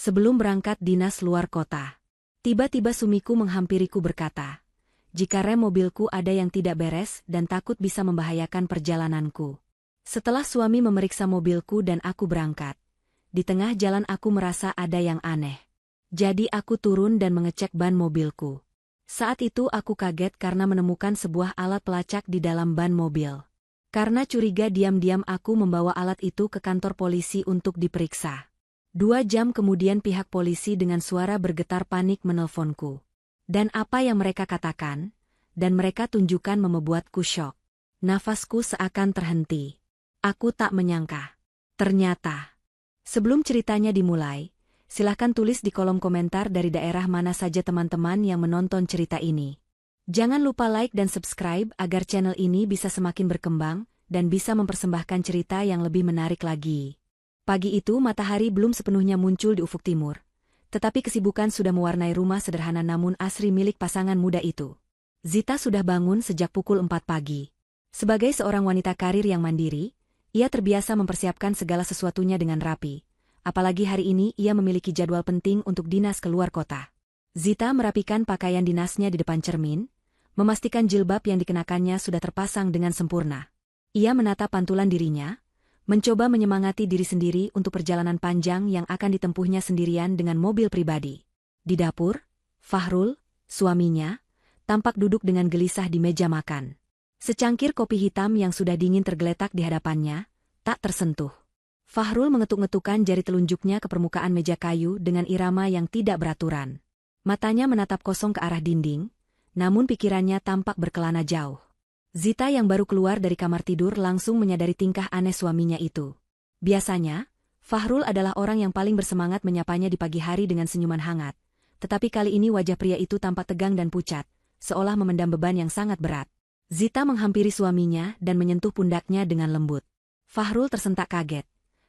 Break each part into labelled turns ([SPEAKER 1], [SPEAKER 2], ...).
[SPEAKER 1] sebelum berangkat dinas luar kota. Tiba-tiba suamiku menghampiriku berkata, jika rem mobilku ada yang tidak beres dan takut bisa membahayakan perjalananku. Setelah suami memeriksa mobilku dan aku berangkat, di tengah jalan aku merasa ada yang aneh. Jadi aku turun dan mengecek ban mobilku. Saat itu aku kaget karena menemukan sebuah alat pelacak di dalam ban mobil. Karena curiga diam-diam aku membawa alat itu ke kantor polisi untuk diperiksa. 2 jam kemudian pihak polisi dengan suara bergetar panik menelponku. Dan apa yang mereka katakan, dan mereka tunjukkan membuatku syok. Nafasku seakan terhenti. Aku tak menyangka. Ternyata. Sebelum ceritanya dimulai, silahkan tulis di kolom komentar dari daerah mana saja teman-teman yang menonton cerita ini. Jangan lupa like dan subscribe agar channel ini bisa semakin berkembang dan bisa mempersembahkan cerita yang lebih menarik lagi. Pagi itu matahari belum sepenuhnya muncul di ufuk timur, tetapi kesibukan sudah mewarnai rumah sederhana namun asri milik pasangan muda itu. Zita sudah bangun sejak pukul 4 pagi. Sebagai seorang wanita karir yang mandiri, ia terbiasa mempersiapkan segala sesuatunya dengan rapi. Apalagi hari ini ia memiliki jadwal penting untuk dinas keluar kota. Zita merapikan pakaian dinasnya di depan cermin, memastikan jilbab yang dikenakannya sudah terpasang dengan sempurna. Ia menata pantulan dirinya, mencoba menyemangati diri sendiri untuk perjalanan panjang yang akan ditempuhnya sendirian dengan mobil pribadi. Di dapur, Fahrul, suaminya, tampak duduk dengan gelisah di meja makan. Secangkir kopi hitam yang sudah dingin tergeletak di hadapannya, tak tersentuh. Fahrul mengetuk-ngetukkan jari telunjuknya ke permukaan meja kayu dengan irama yang tidak beraturan. Matanya menatap kosong ke arah dinding, namun pikirannya tampak berkelana jauh. Zita yang baru keluar dari kamar tidur langsung menyadari tingkah aneh suaminya itu. Biasanya, Fahrul adalah orang yang paling bersemangat menyapanya di pagi hari dengan senyuman hangat. Tetapi kali ini wajah pria itu tampak tegang dan pucat, seolah memendam beban yang sangat berat. Zita menghampiri suaminya dan menyentuh pundaknya dengan lembut. Fahrul tersentak kaget,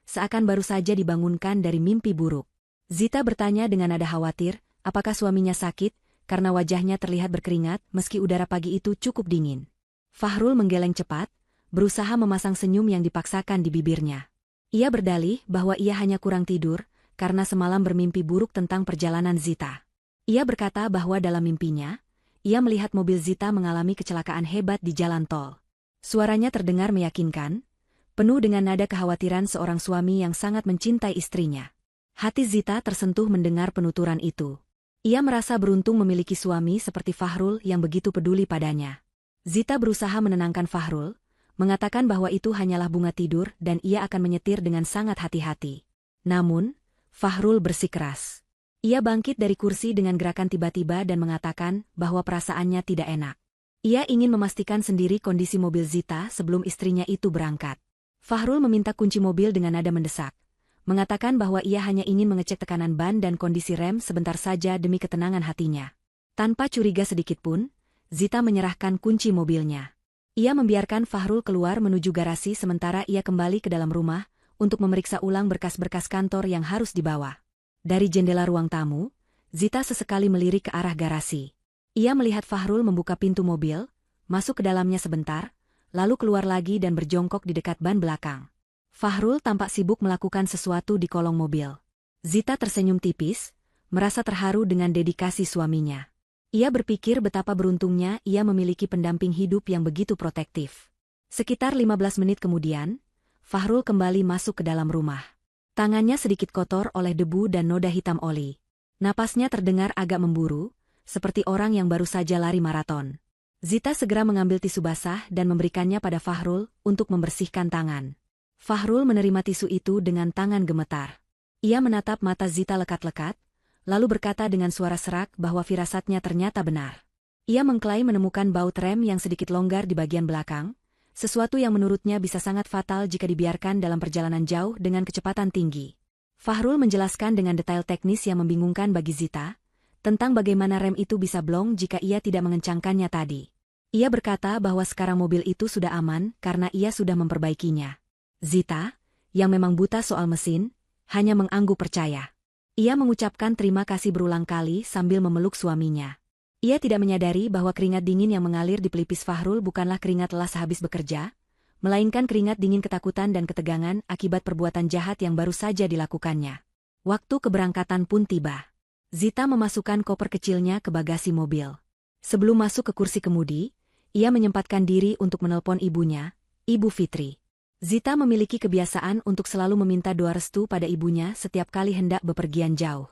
[SPEAKER 1] seakan baru saja dibangunkan dari mimpi buruk. Zita bertanya dengan nada khawatir, apakah suaminya sakit, karena wajahnya terlihat berkeringat meski udara pagi itu cukup dingin. Fahrul menggeleng cepat, berusaha memasang senyum yang dipaksakan di bibirnya. Ia berdalih bahwa ia hanya kurang tidur, karena semalam bermimpi buruk tentang perjalanan Zita. Ia berkata bahwa dalam mimpinya, ia melihat mobil Zita mengalami kecelakaan hebat di jalan tol. Suaranya terdengar meyakinkan, penuh dengan nada kekhawatiran seorang suami yang sangat mencintai istrinya. Hati Zita tersentuh mendengar penuturan itu. Ia merasa beruntung memiliki suami seperti Fahrul yang begitu peduli padanya. Zita berusaha menenangkan Fahrul, mengatakan bahwa itu hanyalah bunga tidur dan ia akan menyetir dengan sangat hati-hati. Namun, Fahrul bersikeras. Ia bangkit dari kursi dengan gerakan tiba-tiba dan mengatakan bahwa perasaannya tidak enak. Ia ingin memastikan sendiri kondisi mobil Zita sebelum istrinya itu berangkat. Fahrul meminta kunci mobil dengan nada mendesak, mengatakan bahwa ia hanya ingin mengecek tekanan ban dan kondisi rem sebentar saja demi ketenangan hatinya. Tanpa curiga sedikitpun, Zita menyerahkan kunci mobilnya. Ia membiarkan Fahrul keluar menuju garasi sementara ia kembali ke dalam rumah untuk memeriksa ulang berkas-berkas kantor yang harus dibawa. Dari jendela ruang tamu, Zita sesekali melirik ke arah garasi. Ia melihat Fahrul membuka pintu mobil, masuk ke dalamnya sebentar, lalu keluar lagi dan berjongkok di dekat ban belakang. Fahrul tampak sibuk melakukan sesuatu di kolong mobil. Zita tersenyum tipis, merasa terharu dengan dedikasi suaminya. Ia berpikir betapa beruntungnya ia memiliki pendamping hidup yang begitu protektif. Sekitar 15 menit kemudian, Fahrul kembali masuk ke dalam rumah. Tangannya sedikit kotor oleh debu dan noda hitam oli. Napasnya terdengar agak memburu, seperti orang yang baru saja lari maraton. Zita segera mengambil tisu basah dan memberikannya pada Fahrul untuk membersihkan tangan. Fahrul menerima tisu itu dengan tangan gemetar. Ia menatap mata Zita lekat-lekat, lalu berkata dengan suara serak bahwa firasatnya ternyata benar. Ia mengklaim menemukan baut rem yang sedikit longgar di bagian belakang, sesuatu yang menurutnya bisa sangat fatal jika dibiarkan dalam perjalanan jauh dengan kecepatan tinggi. Fahrul menjelaskan dengan detail teknis yang membingungkan bagi Zita, tentang bagaimana rem itu bisa blong jika ia tidak mengencangkannya tadi. Ia berkata bahwa sekarang mobil itu sudah aman karena ia sudah memperbaikinya. Zita, yang memang buta soal mesin, hanya mengangguk percaya. Ia mengucapkan terima kasih berulang kali sambil memeluk suaminya. Ia tidak menyadari bahwa keringat dingin yang mengalir di pelipis Fahrul bukanlah keringat lelah sehabis bekerja, melainkan keringat dingin ketakutan dan ketegangan akibat perbuatan jahat yang baru saja dilakukannya. Waktu keberangkatan pun tiba. Zita memasukkan koper kecilnya ke bagasi mobil. Sebelum masuk ke kursi kemudi, ia menyempatkan diri untuk menelpon ibunya, Ibu Fitri. Zita memiliki kebiasaan untuk selalu meminta doa restu pada ibunya setiap kali hendak bepergian jauh.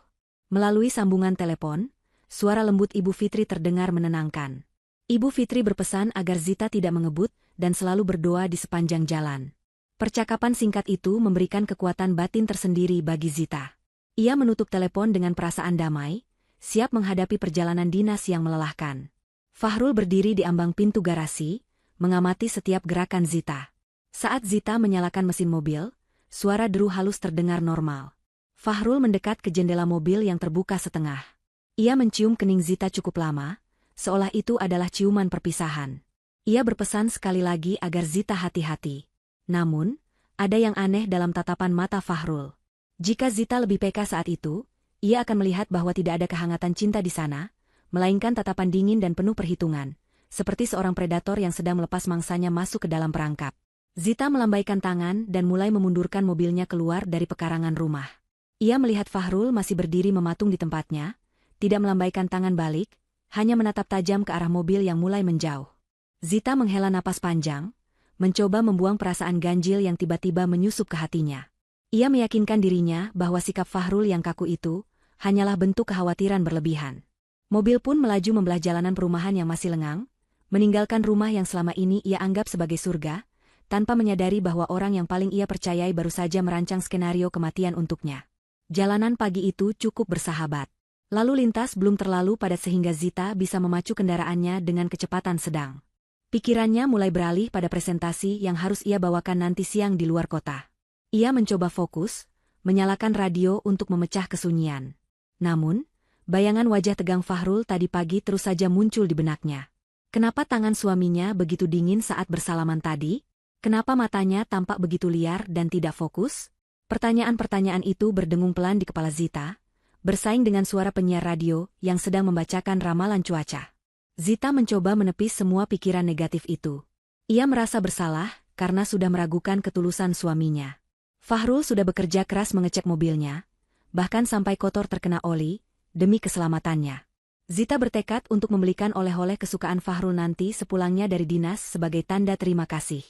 [SPEAKER 1] Melalui sambungan telepon, suara lembut Ibu Fitri terdengar menenangkan. Ibu Fitri berpesan agar Zita tidak mengebut dan selalu berdoa di sepanjang jalan. Percakapan singkat itu memberikan kekuatan batin tersendiri bagi Zita. Ia menutup telepon dengan perasaan damai, siap menghadapi perjalanan dinas yang melelahkan. Fahrul berdiri di ambang pintu garasi, mengamati setiap gerakan Zita. Saat Zita menyalakan mesin mobil, suara deru halus terdengar normal. Fahrul mendekat ke jendela mobil yang terbuka setengah. Ia mencium kening Zita cukup lama, seolah itu adalah ciuman perpisahan. Ia berpesan sekali lagi agar Zita hati-hati. Namun, ada yang aneh dalam tatapan mata Fahrul. Jika Zita lebih peka saat itu, ia akan melihat bahwa tidak ada kehangatan cinta di sana, melainkan tatapan dingin dan penuh perhitungan, seperti seorang predator yang sedang melepas mangsanya masuk ke dalam perangkap. Zita melambaikan tangan dan mulai memundurkan mobilnya keluar dari pekarangan rumah. Ia melihat Fahrul masih berdiri mematung di tempatnya, tidak melambaikan tangan balik, hanya menatap tajam ke arah mobil yang mulai menjauh. Zita menghela napas panjang, mencoba membuang perasaan ganjil yang tiba-tiba menyusup ke hatinya. Ia meyakinkan dirinya bahwa sikap Fahrul yang kaku itu hanyalah bentuk kekhawatiran berlebihan. Mobil pun melaju membelah jalanan perumahan yang masih lengang, meninggalkan rumah yang selama ini ia anggap sebagai surga, tanpa menyadari bahwa orang yang paling ia percayai baru saja merancang skenario kematian untuknya. Jalanan pagi itu cukup bersahabat. Lalu lintas belum terlalu padat sehingga Zita bisa memacu kendaraannya dengan kecepatan sedang. Pikirannya mulai beralih pada presentasi yang harus ia bawakan nanti siang di luar kota. Ia mencoba fokus, menyalakan radio untuk memecah kesunyian. Namun, bayangan wajah tegang Fahrul tadi pagi terus saja muncul di benaknya. Kenapa tangan suaminya begitu dingin saat bersalaman tadi? Kenapa matanya tampak begitu liar dan tidak fokus? Pertanyaan-pertanyaan itu berdengung pelan di kepala Zita, bersaing dengan suara penyiar radio yang sedang membacakan ramalan cuaca. Zita mencoba menepis semua pikiran negatif itu. Ia merasa bersalah karena sudah meragukan ketulusan suaminya. Fahrul sudah bekerja keras mengecek mobilnya, bahkan sampai kotor terkena oli, demi keselamatannya. Zita bertekad untuk membelikan oleh-oleh kesukaan Fahrul nanti sepulangnya dari dinas sebagai tanda terima kasih.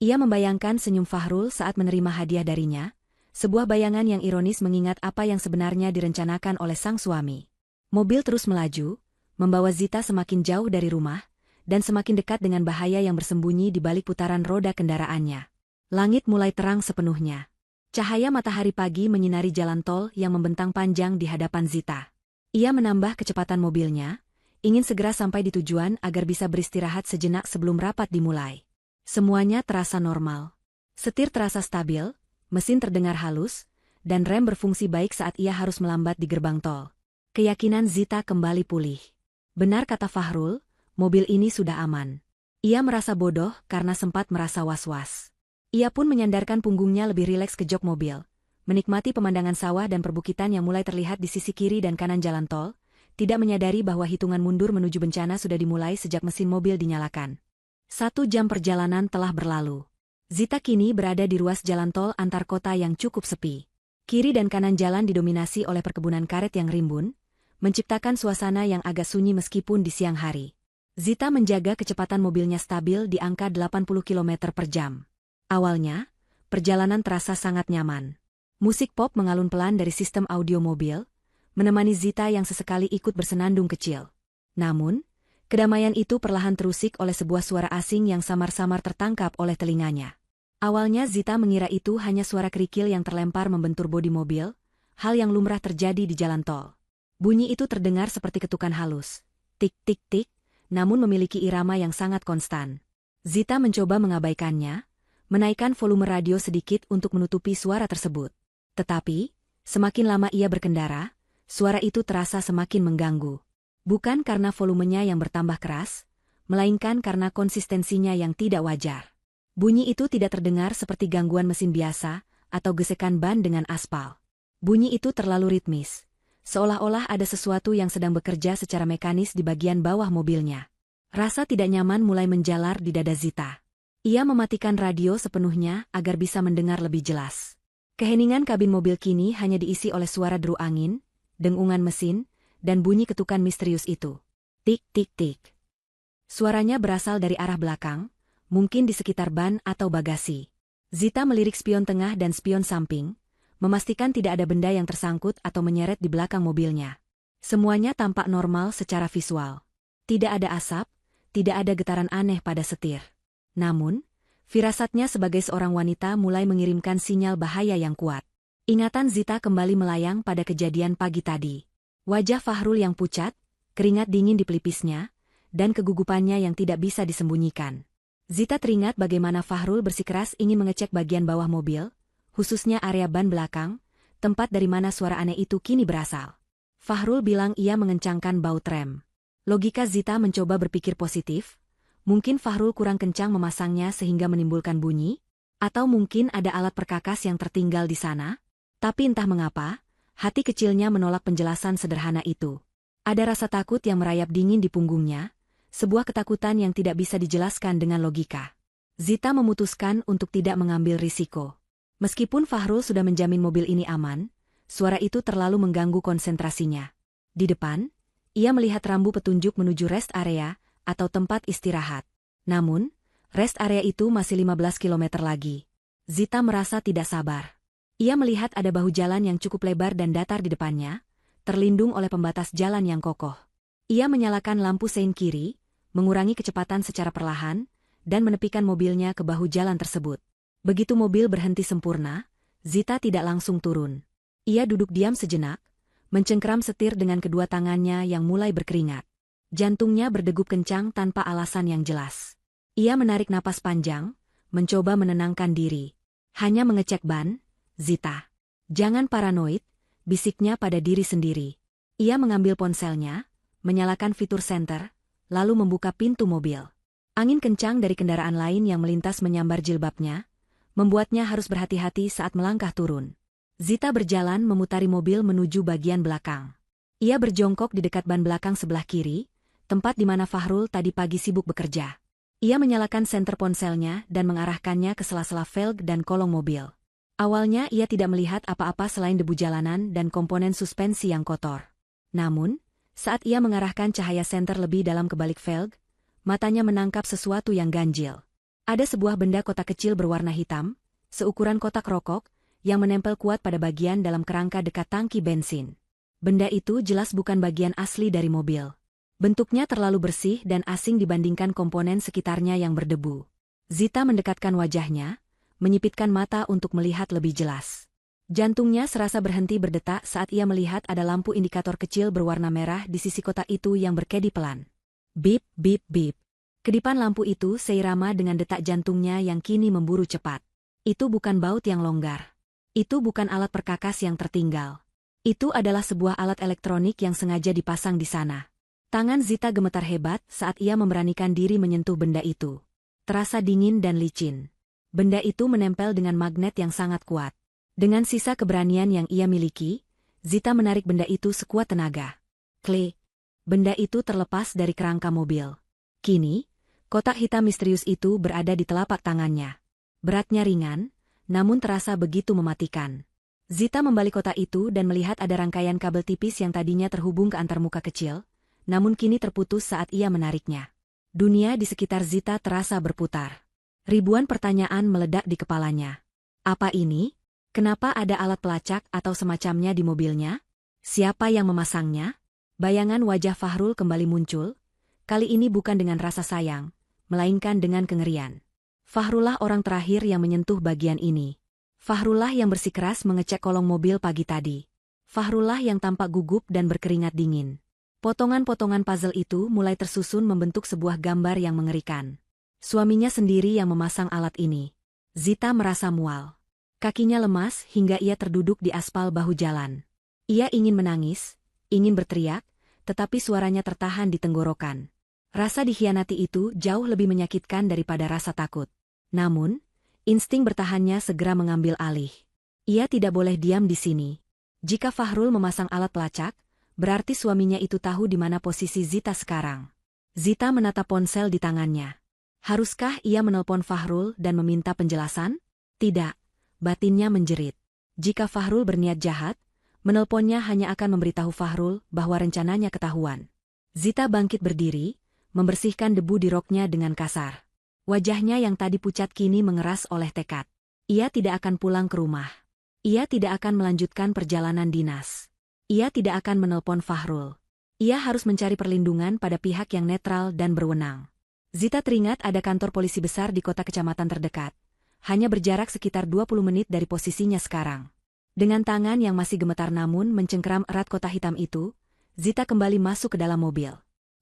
[SPEAKER 1] Ia membayangkan senyum Fahrul saat menerima hadiah darinya, sebuah bayangan yang ironis mengingat apa yang sebenarnya direncanakan oleh sang suami. Mobil terus melaju, membawa Zita semakin jauh dari rumah, dan semakin dekat dengan bahaya yang bersembunyi di balik putaran roda kendaraannya. Langit mulai terang sepenuhnya. Cahaya matahari pagi menyinari jalan tol yang membentang panjang di hadapan Zita. Ia menambah kecepatan mobilnya, ingin segera sampai di tujuan agar bisa beristirahat sejenak sebelum rapat dimulai. Semuanya terasa normal. Setir terasa stabil, mesin terdengar halus, dan rem berfungsi baik saat ia harus melambat di gerbang tol. Keyakinan Zita kembali pulih. Benar kata Fahrul, mobil ini sudah aman. Ia merasa bodoh karena sempat merasa was-was. Ia pun menyandarkan punggungnya lebih rileks ke jok mobil, menikmati pemandangan sawah dan perbukitan yang mulai terlihat di sisi kiri dan kanan jalan tol, tidak menyadari bahwa hitungan mundur menuju bencana sudah dimulai sejak mesin mobil dinyalakan. 1 jam perjalanan telah berlalu. Zita kini berada di ruas jalan tol antar kota yang cukup sepi. Kiri dan kanan jalan didominasi oleh perkebunan karet yang rimbun, menciptakan suasana yang agak sunyi meskipun di siang hari. Zita menjaga kecepatan mobilnya stabil di angka 80 km per jam. Awalnya, perjalanan terasa sangat nyaman. Musik pop mengalun pelan dari sistem audio mobil, menemani Zita yang sesekali ikut bersenandung kecil. Namun, kedamaian itu perlahan terusik oleh sebuah suara asing yang samar-samar tertangkap oleh telinganya. Awalnya Zita mengira itu hanya suara kerikil yang terlempar membentur bodi mobil, hal yang lumrah terjadi di jalan tol. Bunyi itu terdengar seperti ketukan halus. Tik-tik-tik, namun memiliki irama yang sangat konstan. Zita mencoba mengabaikannya, menaikkan volume radio sedikit untuk menutupi suara tersebut. Tetapi, semakin lama ia berkendara, suara itu terasa semakin mengganggu. Bukan karena volumenya yang bertambah keras, melainkan karena konsistensinya yang tidak wajar. Bunyi itu tidak terdengar seperti gangguan mesin biasa atau gesekan ban dengan aspal. Bunyi itu terlalu ritmis, seolah-olah ada sesuatu yang sedang bekerja secara mekanis di bagian bawah mobilnya. Rasa tidak nyaman mulai menjalar di dada Zita. Ia mematikan radio sepenuhnya agar bisa mendengar lebih jelas. Keheningan kabin mobil kini hanya diisi oleh suara deru angin, dengungan mesin, dan bunyi ketukan misterius itu. Tik tik tik. Suaranya berasal dari arah belakang, mungkin di sekitar ban atau bagasi. Zita melirik spion tengah dan spion samping, memastikan tidak ada benda yang tersangkut atau menyeret di belakang mobilnya. Semuanya tampak normal secara visual. Tidak ada asap, tidak ada getaran aneh pada setir. Namun, firasatnya sebagai seorang wanita mulai mengirimkan sinyal bahaya yang kuat. Ingatan Zita kembali melayang pada kejadian pagi tadi. Wajah Fahrul yang pucat, keringat dingin di pelipisnya, dan kegugupannya yang tidak bisa disembunyikan. Zita teringat bagaimana Fahrul bersikeras ingin mengecek bagian bawah mobil, khususnya area ban belakang, tempat dari mana suara aneh itu kini berasal. Fahrul bilang ia mengencangkan baut rem. Logika Zita mencoba berpikir positif, mungkin Fahrul kurang kencang memasangnya sehingga menimbulkan bunyi, atau mungkin ada alat perkakas yang tertinggal di sana. Tapi entah mengapa, hati kecilnya menolak penjelasan sederhana itu. Ada rasa takut yang merayap dingin di punggungnya, sebuah ketakutan yang tidak bisa dijelaskan dengan logika. Zita memutuskan untuk tidak mengambil risiko. Meskipun Fahrul sudah menjamin mobil ini aman, suara itu terlalu mengganggu konsentrasinya. Di depan, ia melihat rambu petunjuk menuju rest area atau tempat istirahat. Namun, rest area itu masih 15 km lagi. Zita merasa tidak sabar. Ia melihat ada bahu jalan yang cukup lebar dan datar di depannya, terlindung oleh pembatas jalan yang kokoh. Ia menyalakan lampu sein kiri, mengurangi kecepatan secara perlahan, dan menepikan mobilnya ke bahu jalan tersebut. Begitu mobil berhenti sempurna, Zita tidak langsung turun. Ia duduk diam sejenak, mencengkeram setir dengan kedua tangannya yang mulai berkeringat. Jantungnya berdegup kencang tanpa alasan yang jelas. Ia menarik napas panjang, mencoba menenangkan diri. Hanya mengecek ban, Zita. Jangan paranoid, bisiknya pada diri sendiri. Ia mengambil ponselnya, menyalakan fitur senter, lalu membuka pintu mobil. Angin kencang dari kendaraan lain yang melintas menyambar jilbabnya, membuatnya harus berhati-hati saat melangkah turun. Zita berjalan memutari mobil menuju bagian belakang. Ia berjongkok di dekat ban belakang sebelah kiri, tempat di mana Fahrul tadi pagi sibuk bekerja. Ia menyalakan senter ponselnya dan mengarahkannya ke sela-sela velg dan kolong mobil. Awalnya ia tidak melihat apa-apa selain debu jalanan dan komponen suspensi yang kotor. Namun, saat ia mengarahkan cahaya senter lebih dalam ke balik velg, matanya menangkap sesuatu yang ganjil. Ada sebuah benda kotak kecil berwarna hitam, seukuran kotak rokok, yang menempel kuat pada bagian dalam kerangka dekat tangki bensin. Benda itu jelas bukan bagian asli dari mobil. Bentuknya terlalu bersih dan asing dibandingkan komponen sekitarnya yang berdebu. Zita mendekatkan wajahnya, menyipitkan mata untuk melihat lebih jelas. Jantungnya serasa berhenti berdetak saat ia melihat ada lampu indikator kecil berwarna merah di sisi kotak itu yang berkedi pelan. Bip, bip, bip. Kedipan lampu itu seirama dengan detak jantungnya yang kini memburu cepat. Itu bukan baut yang longgar. Itu bukan alat perkakas yang tertinggal. Itu adalah sebuah alat elektronik yang sengaja dipasang di sana. Tangan Zita gemetar hebat saat ia memberanikan diri menyentuh benda itu. Terasa dingin dan licin. Benda itu menempel dengan magnet yang sangat kuat. Dengan sisa keberanian yang ia miliki, Zita menarik benda itu sekuat tenaga. Klik. Benda itu terlepas dari kerangka mobil. Kini, kotak hitam misterius itu berada di telapak tangannya. Beratnya ringan, namun terasa begitu mematikan. Zita membalik kotak itu dan melihat ada rangkaian kabel tipis yang tadinya terhubung ke antarmuka kecil, namun kini terputus saat ia menariknya. Dunia di sekitar Zita terasa berputar. Ribuan pertanyaan meledak di kepalanya. Apa ini? Kenapa ada alat pelacak atau semacamnya di mobilnya? Siapa yang memasangnya? Bayangan wajah Fahrul kembali muncul, kali ini bukan dengan rasa sayang, melainkan dengan kengerian. Fahrullah orang terakhir yang menyentuh bagian ini. Fahrullah yang bersikeras mengecek kolong mobil pagi tadi. Fahrullah yang tampak gugup dan berkeringat dingin. Potongan-potongan puzzle itu mulai tersusun membentuk sebuah gambar yang mengerikan. Suaminya sendiri yang memasang alat ini. Zita merasa mual. Kakinya lemas hingga ia terduduk di aspal bahu jalan. Ia ingin menangis, ingin berteriak, tetapi suaranya tertahan di tenggorokan. Rasa dikhianati itu jauh lebih menyakitkan daripada rasa takut. Namun, insting bertahannya segera mengambil alih. Ia tidak boleh diam di sini. Jika Fahrul memasang alat pelacak, berarti suaminya itu tahu di mana posisi Zita sekarang. Zita menatap ponsel di tangannya. Haruskah ia menelpon Fahrul dan meminta penjelasan? Tidak, batinnya menjerit. Jika Fahrul berniat jahat, menelponnya hanya akan memberitahu Fahrul bahwa rencananya ketahuan. Zita bangkit berdiri, membersihkan debu di roknya dengan kasar. Wajahnya yang tadi pucat kini mengeras oleh tekad. Ia tidak akan pulang ke rumah. Ia tidak akan melanjutkan perjalanan dinas. Ia tidak akan menelpon Fahrul. Ia harus mencari perlindungan pada pihak yang netral dan berwenang. Zita teringat ada kantor polisi besar di kota kecamatan terdekat. Hanya berjarak sekitar 20 menit dari posisinya sekarang. Dengan tangan yang masih gemetar namun mencengkeram erat kotak hitam itu, Zita kembali masuk ke dalam mobil.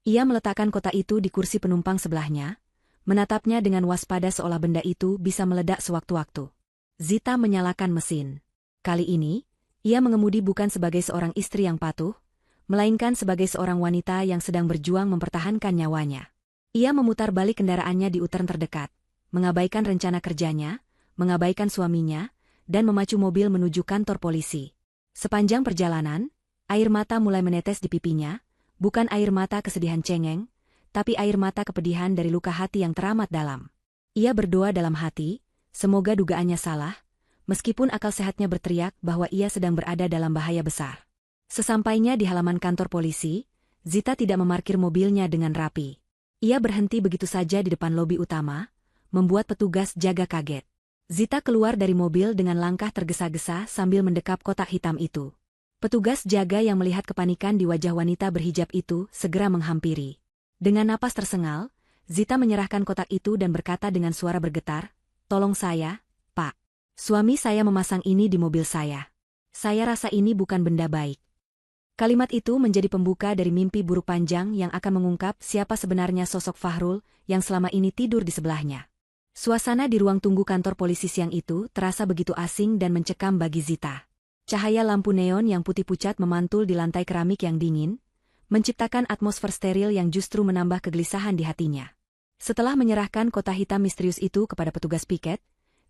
[SPEAKER 1] Ia meletakkan kotak itu di kursi penumpang sebelahnya, menatapnya dengan waspada seolah benda itu bisa meledak sewaktu-waktu. Zita menyalakan mesin. Kali ini, ia mengemudi bukan sebagai seorang istri yang patuh, melainkan sebagai seorang wanita yang sedang berjuang mempertahankan nyawanya. Ia memutar balik kendaraannya di U-turn terdekat, mengabaikan rencana kerjanya, mengabaikan suaminya, dan memacu mobil menuju kantor polisi. Sepanjang perjalanan, air mata mulai menetes di pipinya, bukan air mata kesedihan cengeng, tapi air mata kepedihan dari luka hati yang teramat dalam. Ia berdoa dalam hati, semoga dugaannya salah, meskipun akal sehatnya berteriak bahwa ia sedang berada dalam bahaya besar. Sesampainya di halaman kantor polisi, Zita tidak memarkir mobilnya dengan rapi. Ia berhenti begitu saja di depan lobi utama, membuat petugas jaga kaget. Zita keluar dari mobil dengan langkah tergesa-gesa sambil mendekap kotak hitam itu. Petugas jaga yang melihat kepanikan di wajah wanita berhijab itu segera menghampiri. Dengan napas tersengal, Zita menyerahkan kotak itu dan berkata dengan suara bergetar, "Tolong saya, Pak. Suami saya memasang ini di mobil saya. Saya rasa ini bukan benda baik." Kalimat itu menjadi pembuka dari mimpi buruk panjang yang akan mengungkap siapa sebenarnya sosok Fahrul yang selama ini tidur di sebelahnya. Suasana di ruang tunggu kantor polisi siang itu terasa begitu asing dan mencekam bagi Zita. Cahaya lampu neon yang putih pucat memantul di lantai keramik yang dingin, menciptakan atmosfer steril yang justru menambah kegelisahan di hatinya. Setelah menyerahkan kotak hitam misterius itu kepada petugas piket,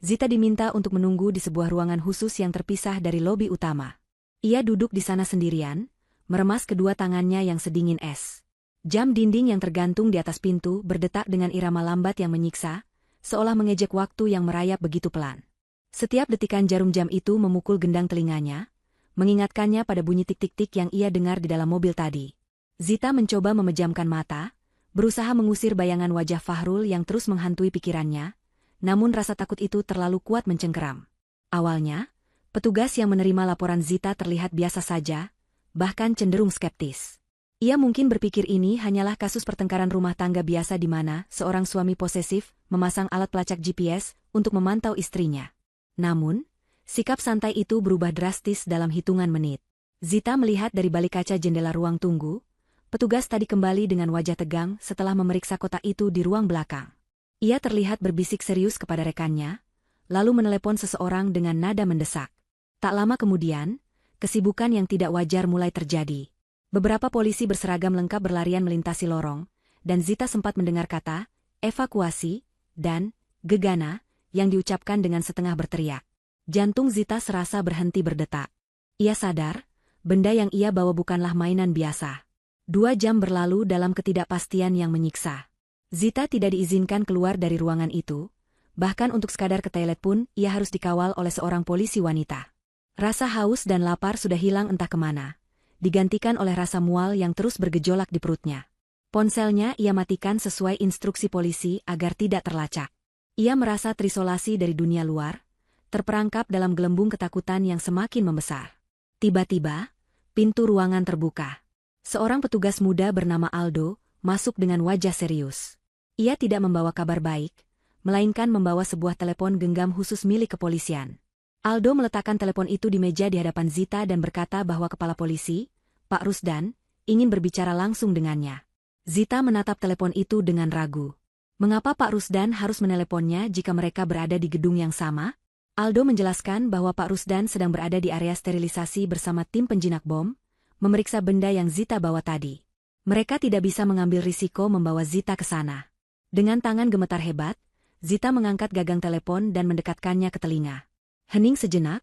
[SPEAKER 1] Zita diminta untuk menunggu di sebuah ruangan khusus yang terpisah dari lobi utama. Ia duduk di sana sendirian, meremas kedua tangannya yang sedingin es. Jam dinding yang tergantung di atas pintu berdetak dengan irama lambat yang menyiksa, seolah mengejek waktu yang merayap begitu pelan. Setiap detikan jarum jam itu memukul gendang telinganya, mengingatkannya pada bunyi tik-tik-tik yang ia dengar di dalam mobil tadi. Zita mencoba memejamkan mata, berusaha mengusir bayangan wajah Fahrul yang terus menghantui pikirannya, namun rasa takut itu terlalu kuat mencengkeram. Awalnya, petugas yang menerima laporan Zita terlihat biasa saja, bahkan cenderung skeptis. Ia mungkin berpikir ini hanyalah kasus pertengkaran rumah tangga biasa di mana seorang suami posesif memasang alat pelacak GPS untuk memantau istrinya. Namun, sikap santai itu berubah drastis dalam hitungan menit. Zita melihat dari balik kaca jendela ruang tunggu, petugas tadi kembali dengan wajah tegang setelah memeriksa kotak itu di ruang belakang. Ia terlihat berbisik serius kepada rekannya, lalu menelepon seseorang dengan nada mendesak. Tak lama kemudian, kesibukan yang tidak wajar mulai terjadi. Beberapa polisi berseragam lengkap berlarian melintasi lorong, dan Zita sempat mendengar kata, evakuasi, dan gegana, yang diucapkan dengan setengah berteriak. Jantung Zita serasa berhenti berdetak. Ia sadar, benda yang ia bawa bukanlah mainan biasa. 2 jam berlalu dalam ketidakpastian yang menyiksa. Zita tidak diizinkan keluar dari ruangan itu, bahkan untuk sekadar ke toilet pun ia harus dikawal oleh seorang polisi wanita. Rasa haus dan lapar sudah hilang entah kemana, digantikan oleh rasa mual yang terus bergejolak di perutnya. Ponselnya ia matikan sesuai instruksi polisi agar tidak terlacak. Ia merasa terisolasi dari dunia luar, terperangkap dalam gelembung ketakutan yang semakin membesar. Tiba-tiba, pintu ruangan terbuka. Seorang petugas muda bernama Aldo masuk dengan wajah serius. Ia tidak membawa kabar baik, melainkan membawa sebuah telepon genggam khusus milik kepolisian. Aldo meletakkan telepon itu di meja di hadapan Zita dan berkata bahwa kepala polisi, Pak Rusdan, ingin berbicara langsung dengannya. Zita menatap telepon itu dengan ragu. Mengapa Pak Rusdan harus meneleponnya jika mereka berada di gedung yang sama? Aldo menjelaskan bahwa Pak Rusdan sedang berada di area sterilisasi bersama tim penjinak bom, memeriksa benda yang Zita bawa tadi. Mereka tidak bisa mengambil risiko membawa Zita ke sana. Dengan tangan gemetar hebat, Zita mengangkat gagang telepon dan mendekatkannya ke telinga. Hening sejenak,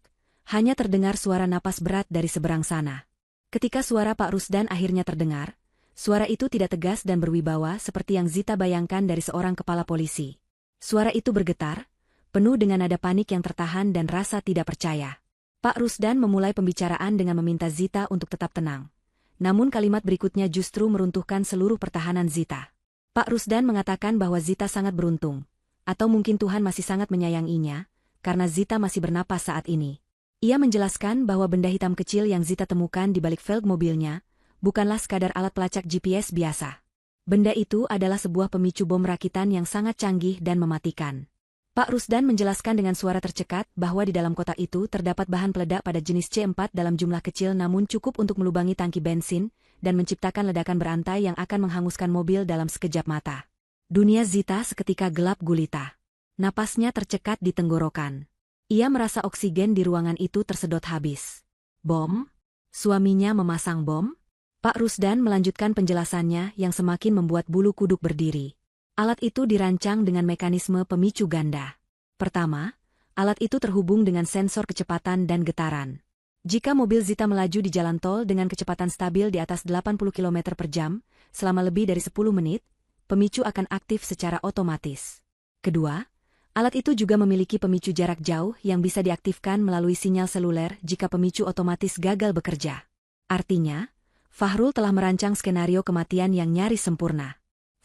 [SPEAKER 1] hanya terdengar suara napas berat dari seberang sana. Ketika suara Pak Rusdan akhirnya terdengar, suara itu tidak tegas dan berwibawa seperti yang Zita bayangkan dari seorang kepala polisi. Suara itu bergetar, penuh dengan nada panik yang tertahan dan rasa tidak percaya. Pak Rusdan memulai pembicaraan dengan meminta Zita untuk tetap tenang. Namun kalimat berikutnya justru meruntuhkan seluruh pertahanan Zita. Pak Rusdan mengatakan bahwa Zita sangat beruntung. Atau mungkin Tuhan masih sangat menyayanginya, karena Zita masih bernapas saat ini. Ia menjelaskan bahwa benda hitam kecil yang Zita temukan di balik velg mobilnya, bukanlah sekadar alat pelacak GPS biasa. Benda itu adalah sebuah pemicu bom rakitan yang sangat canggih dan mematikan. Pak Rusdan menjelaskan dengan suara tercekat bahwa di dalam kotak itu terdapat bahan peledak pada jenis C4 dalam jumlah kecil namun cukup untuk melubangi tangki bensin dan menciptakan ledakan berantai yang akan menghanguskan mobil dalam sekejap mata. Dunia Zita seketika gelap gulita. Napasnya tercekat di tenggorokan. Ia merasa oksigen di ruangan itu tersedot habis. Bom? Suaminya memasang bom? Pak Rusdan melanjutkan penjelasannya yang semakin membuat bulu kuduk berdiri. Alat itu dirancang dengan mekanisme pemicu ganda. Pertama, alat itu terhubung dengan sensor kecepatan dan getaran. Jika mobil Zita melaju di jalan tol dengan kecepatan stabil di atas 80 km per jam, selama lebih dari 10 menit, pemicu akan aktif secara otomatis. Kedua, alat itu juga memiliki pemicu jarak jauh yang bisa diaktifkan melalui sinyal seluler jika pemicu otomatis gagal bekerja. Artinya, Fahrul telah merancang skenario kematian yang nyaris sempurna.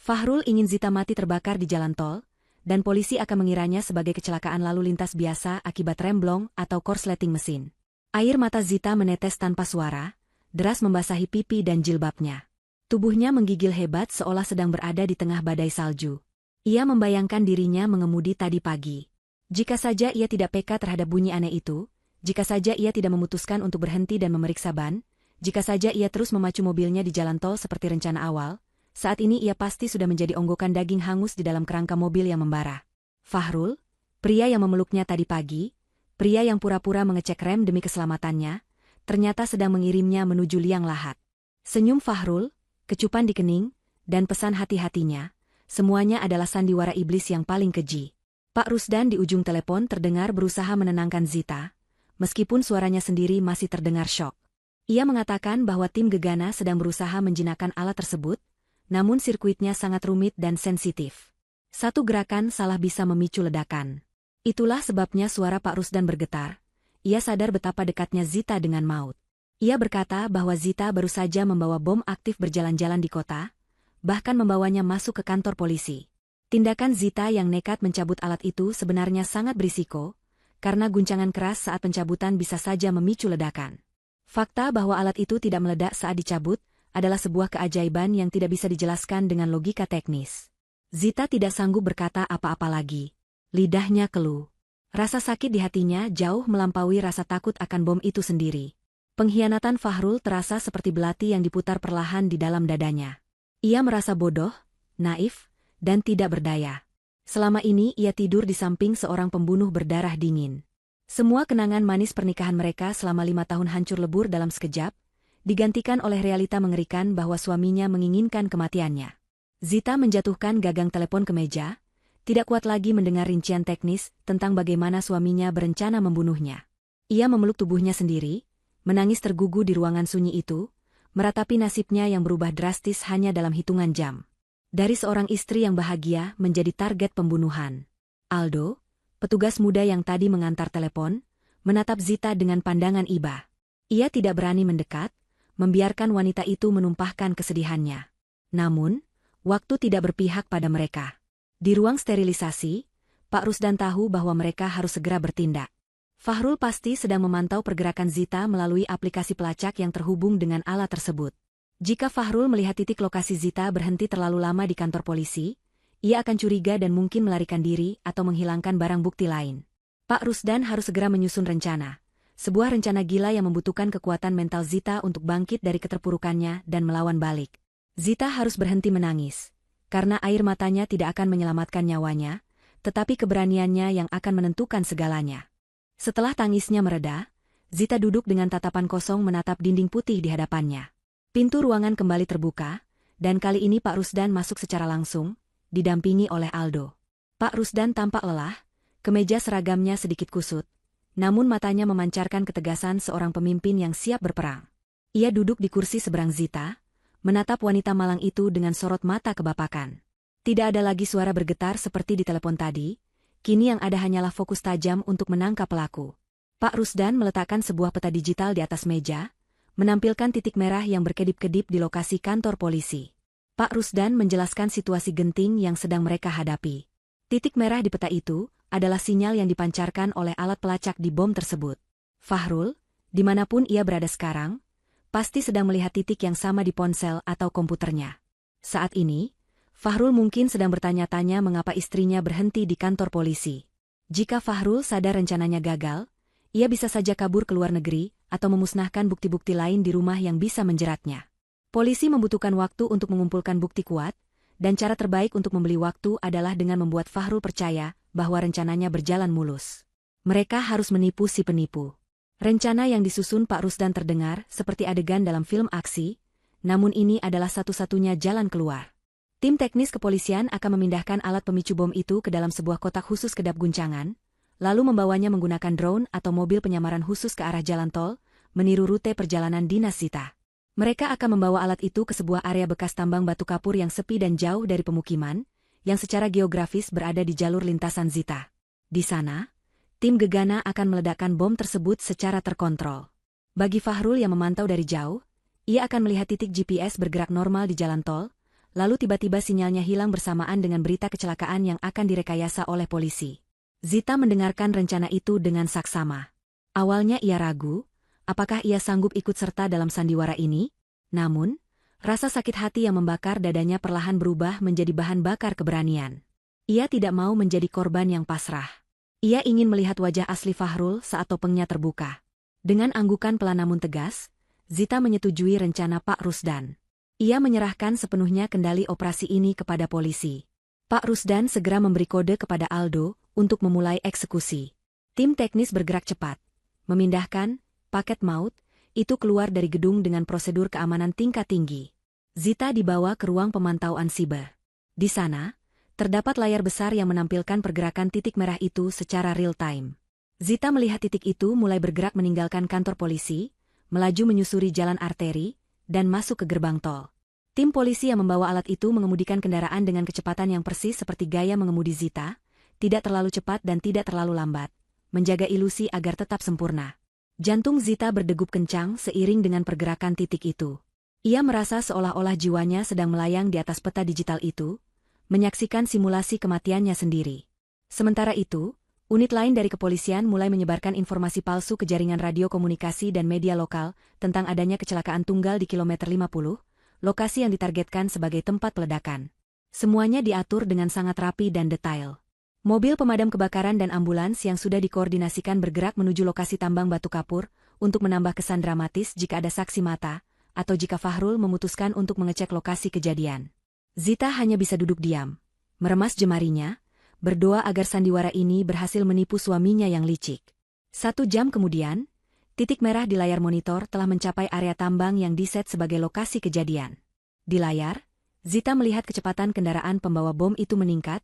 [SPEAKER 1] Fahrul ingin Zita mati terbakar di jalan tol, dan polisi akan mengiranya sebagai kecelakaan lalu lintas biasa akibat remblong atau korsleting mesin. Air mata Zita menetes tanpa suara, deras membasahi pipi dan jilbabnya. Tubuhnya menggigil hebat seolah sedang berada di tengah badai salju. Ia membayangkan dirinya mengemudi tadi pagi. Jika saja ia tidak peka terhadap bunyi aneh itu, jika saja ia tidak memutuskan untuk berhenti dan memeriksa ban, jika saja ia terus memacu mobilnya di jalan tol seperti rencana awal, saat ini ia pasti sudah menjadi onggokan daging hangus di dalam kerangka mobil yang membara. Fahrul, pria yang memeluknya tadi pagi, pria yang pura-pura mengecek rem demi keselamatannya, ternyata sedang mengirimnya menuju liang lahat. Senyum Fahrul, kecupan di kening, dan pesan hati-hatinya, semuanya adalah sandiwara iblis yang paling keji. Pak Rusdan di ujung telepon terdengar berusaha menenangkan Zita, meskipun suaranya sendiri masih terdengar syok. Ia mengatakan bahwa tim gegana sedang berusaha menjinakkan alat tersebut, namun sirkuitnya sangat rumit dan sensitif. Satu gerakan salah bisa memicu ledakan. Itulah sebabnya suara Pak Rusdan bergetar. Ia sadar betapa dekatnya Zita dengan maut. Ia berkata bahwa Zita baru saja membawa bom aktif berjalan-jalan di kota, bahkan membawanya masuk ke kantor polisi. Tindakan Zita yang nekat mencabut alat itu sebenarnya sangat berisiko, karena guncangan keras saat pencabutan bisa saja memicu ledakan. Fakta bahwa alat itu tidak meledak saat dicabut adalah sebuah keajaiban yang tidak bisa dijelaskan dengan logika teknis. Zita tidak sanggup berkata apa-apa lagi. Lidahnya keluh. Rasa sakit di hatinya jauh melampaui rasa takut akan bom itu sendiri. Pengkhianatan Fahrul terasa seperti belati yang diputar perlahan di dalam dadanya. Ia merasa bodoh, naif, dan tidak berdaya. Selama ini ia tidur di samping seorang pembunuh berdarah dingin. Semua kenangan manis pernikahan mereka selama 5 tahun hancur lebur dalam sekejap, digantikan oleh realita mengerikan bahwa suaminya menginginkan kematiannya. Zita menjatuhkan gagang telepon ke meja, tidak kuat lagi mendengar rincian teknis tentang bagaimana suaminya berencana membunuhnya. Ia memeluk tubuhnya sendiri, menangis tergugu di ruangan sunyi itu, meratapi nasibnya yang berubah drastis hanya dalam hitungan jam. Dari seorang istri yang bahagia menjadi target pembunuhan. Aldo, petugas muda yang tadi mengantar telepon, menatap Zita dengan pandangan iba. Ia tidak berani mendekat, membiarkan wanita itu menumpahkan kesedihannya. Namun, waktu tidak berpihak pada mereka. Di ruang sterilisasi, Pak Rusdan tahu bahwa mereka harus segera bertindak. Fahrul pasti sedang memantau pergerakan Zita melalui aplikasi pelacak yang terhubung dengan alat tersebut. Jika Fahrul melihat titik lokasi Zita berhenti terlalu lama di kantor polisi, ia akan curiga dan mungkin melarikan diri atau menghilangkan barang bukti lain. Pak Rusdan harus segera menyusun rencana. Sebuah rencana gila yang membutuhkan kekuatan mental Zita untuk bangkit dari keterpurukannya dan melawan balik. Zita harus berhenti menangis, karena air matanya tidak akan menyelamatkan nyawanya, tetapi keberaniannya yang akan menentukan segalanya. Setelah tangisnya mereda, Zita duduk dengan tatapan kosong menatap dinding putih di hadapannya. Pintu ruangan kembali terbuka, dan kali ini Pak Rusdan masuk secara langsung, didampingi oleh Aldo. Pak Rusdan tampak lelah, kemeja seragamnya sedikit kusut, namun matanya memancarkan ketegasan seorang pemimpin yang siap berperang. Ia duduk di kursi seberang Zita, menatap wanita malang itu dengan sorot mata kebapakan. Tidak ada lagi suara bergetar seperti di telepon tadi, kini yang ada hanyalah fokus tajam untuk menangkap pelaku. Pak Rusdan meletakkan sebuah peta digital di atas meja, menampilkan titik merah yang berkedip-kedip di lokasi kantor polisi. Pak Rusdan menjelaskan situasi genting yang sedang mereka hadapi. Titik merah di peta itu adalah sinyal yang dipancarkan oleh alat pelacak di bom tersebut. Fahrul, dimanapun ia berada sekarang, pasti sedang melihat titik yang sama di ponsel atau komputernya. Saat ini, Fahrul mungkin sedang bertanya-tanya mengapa istrinya berhenti di kantor polisi. Jika Fahrul sadar rencananya gagal, ia bisa saja kabur ke luar negeri atau memusnahkan bukti-bukti lain di rumah yang bisa menjeratnya. Polisi membutuhkan waktu untuk mengumpulkan bukti kuat, dan cara terbaik untuk membeli waktu adalah dengan membuat Fahrul percaya bahwa rencananya berjalan mulus. Mereka harus menipu si penipu. Rencana yang disusun Pak Rusdan terdengar seperti adegan dalam film aksi, namun ini adalah satu-satunya jalan keluar. Tim teknis kepolisian akan memindahkan alat pemicu bom itu ke dalam sebuah kotak khusus kedap guncangan, lalu membawanya menggunakan drone atau mobil penyamaran khusus ke arah jalan tol, meniru rute perjalanan dinas Zita. Mereka akan membawa alat itu ke sebuah area bekas tambang batu kapur yang sepi dan jauh dari pemukiman, yang secara geografis berada di jalur lintasan Zita. Di sana, tim gegana akan meledakkan bom tersebut secara terkontrol. Bagi Fahrul yang memantau dari jauh, ia akan melihat titik GPS bergerak normal di jalan tol, lalu tiba-tiba sinyalnya hilang bersamaan dengan berita kecelakaan yang akan direkayasa oleh polisi. Zita mendengarkan rencana itu dengan saksama. Awalnya ia ragu, apakah ia sanggup ikut serta dalam sandiwara ini? Namun, rasa sakit hati yang membakar dadanya perlahan berubah menjadi bahan bakar keberanian. Ia tidak mau menjadi korban yang pasrah. Ia ingin melihat wajah asli Fahrul saat topengnya terbuka. Dengan anggukan pelan namun tegas, Zita menyetujui rencana Pak Rusdan. Ia menyerahkan sepenuhnya kendali operasi ini kepada polisi. Pak Rusdan segera memberi kode kepada Aldo untuk memulai eksekusi. Tim teknis bergerak cepat, memindahkan paket maut itu keluar dari gedung dengan prosedur keamanan tingkat tinggi. Zita dibawa ke ruang pemantauan siber. Di sana, terdapat layar besar yang menampilkan pergerakan titik merah itu secara real-time. Zita melihat titik itu mulai bergerak meninggalkan kantor polisi, melaju menyusuri jalan arteri, dan masuk ke gerbang tol. Tim polisi yang membawa alat itu mengemudikan kendaraan dengan kecepatan yang persis seperti gaya mengemudi Zita, tidak terlalu cepat dan tidak terlalu lambat, menjaga ilusi agar tetap sempurna. Jantung Zita berdegup kencang seiring dengan pergerakan titik itu. Ia merasa seolah-olah jiwanya sedang melayang di atas peta digital itu, menyaksikan simulasi kematiannya sendiri. Sementara itu, unit lain dari kepolisian mulai menyebarkan informasi palsu ke jaringan radio komunikasi dan media lokal tentang adanya kecelakaan tunggal di kilometer 50, lokasi yang ditargetkan sebagai tempat peledakan. Semuanya diatur dengan sangat rapi dan detail. Mobil pemadam kebakaran dan ambulans yang sudah dikoordinasikan bergerak menuju lokasi tambang batu kapur untuk menambah kesan dramatis jika ada saksi mata, atau jika Fahrul memutuskan untuk mengecek lokasi kejadian. Zita hanya bisa duduk diam, meremas jemarinya, berdoa agar sandiwara ini berhasil menipu suaminya yang licik. 1 jam kemudian, titik merah di layar monitor telah mencapai area tambang yang diset sebagai lokasi kejadian. Di layar, Zita melihat kecepatan kendaraan pembawa bom itu meningkat,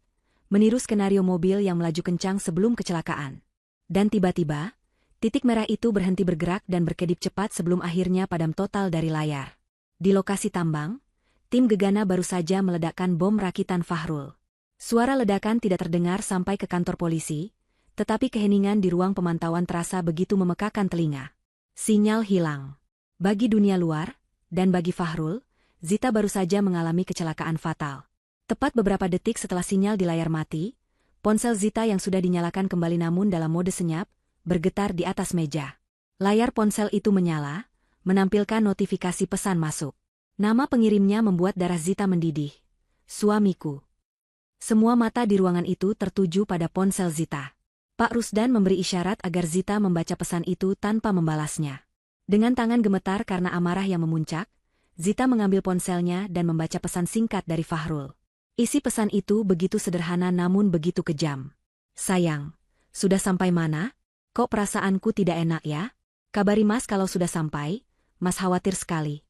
[SPEAKER 1] meniru skenario mobil yang melaju kencang sebelum kecelakaan. Dan tiba-tiba, titik merah itu berhenti bergerak dan berkedip cepat sebelum akhirnya padam total dari layar. Di lokasi tambang, tim gegana baru saja meledakkan bom rakitan Fahrul. Suara ledakan tidak terdengar sampai ke kantor polisi, tetapi keheningan di ruang pemantauan terasa begitu memekakan telinga. Sinyal hilang. Bagi dunia luar, dan bagi Fahrul, Zita baru saja mengalami kecelakaan fatal. Tepat beberapa detik setelah sinyal di layar mati, ponsel Zita yang sudah dinyalakan kembali namun dalam mode senyap, bergetar di atas meja. Layar ponsel itu menyala, menampilkan notifikasi pesan masuk. Nama pengirimnya membuat darah Zita mendidih. Suamiku. Semua mata di ruangan itu tertuju pada ponsel Zita. Pak Rusdan memberi isyarat agar Zita membaca pesan itu tanpa membalasnya. Dengan tangan gemetar karena amarah yang memuncak, Zita mengambil ponselnya dan membaca pesan singkat dari Fahrul. Isi pesan itu begitu sederhana namun begitu kejam. Sayang, sudah sampai mana? Kok perasaanku tidak enak ya? Kabari Mas kalau sudah sampai, Mas khawatir sekali.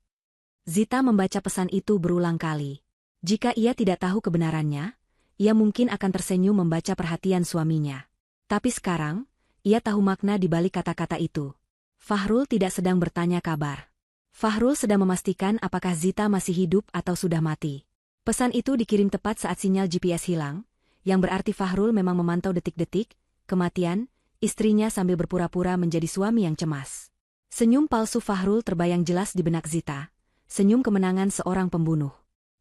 [SPEAKER 1] Zita membaca pesan itu berulang kali. Jika ia tidak tahu kebenarannya, ia mungkin akan tersenyum membaca perhatian suaminya. Tapi sekarang, ia tahu makna di balik kata-kata itu. Fahrul tidak sedang bertanya kabar. Fahrul sedang memastikan apakah Zita masih hidup atau sudah mati. Pesan itu dikirim tepat saat sinyal GPS hilang, yang berarti Fahrul memang memantau detik-detik kematian istrinya sambil berpura-pura menjadi suami yang cemas. Senyum palsu Fahrul terbayang jelas di benak Zita, senyum kemenangan seorang pembunuh.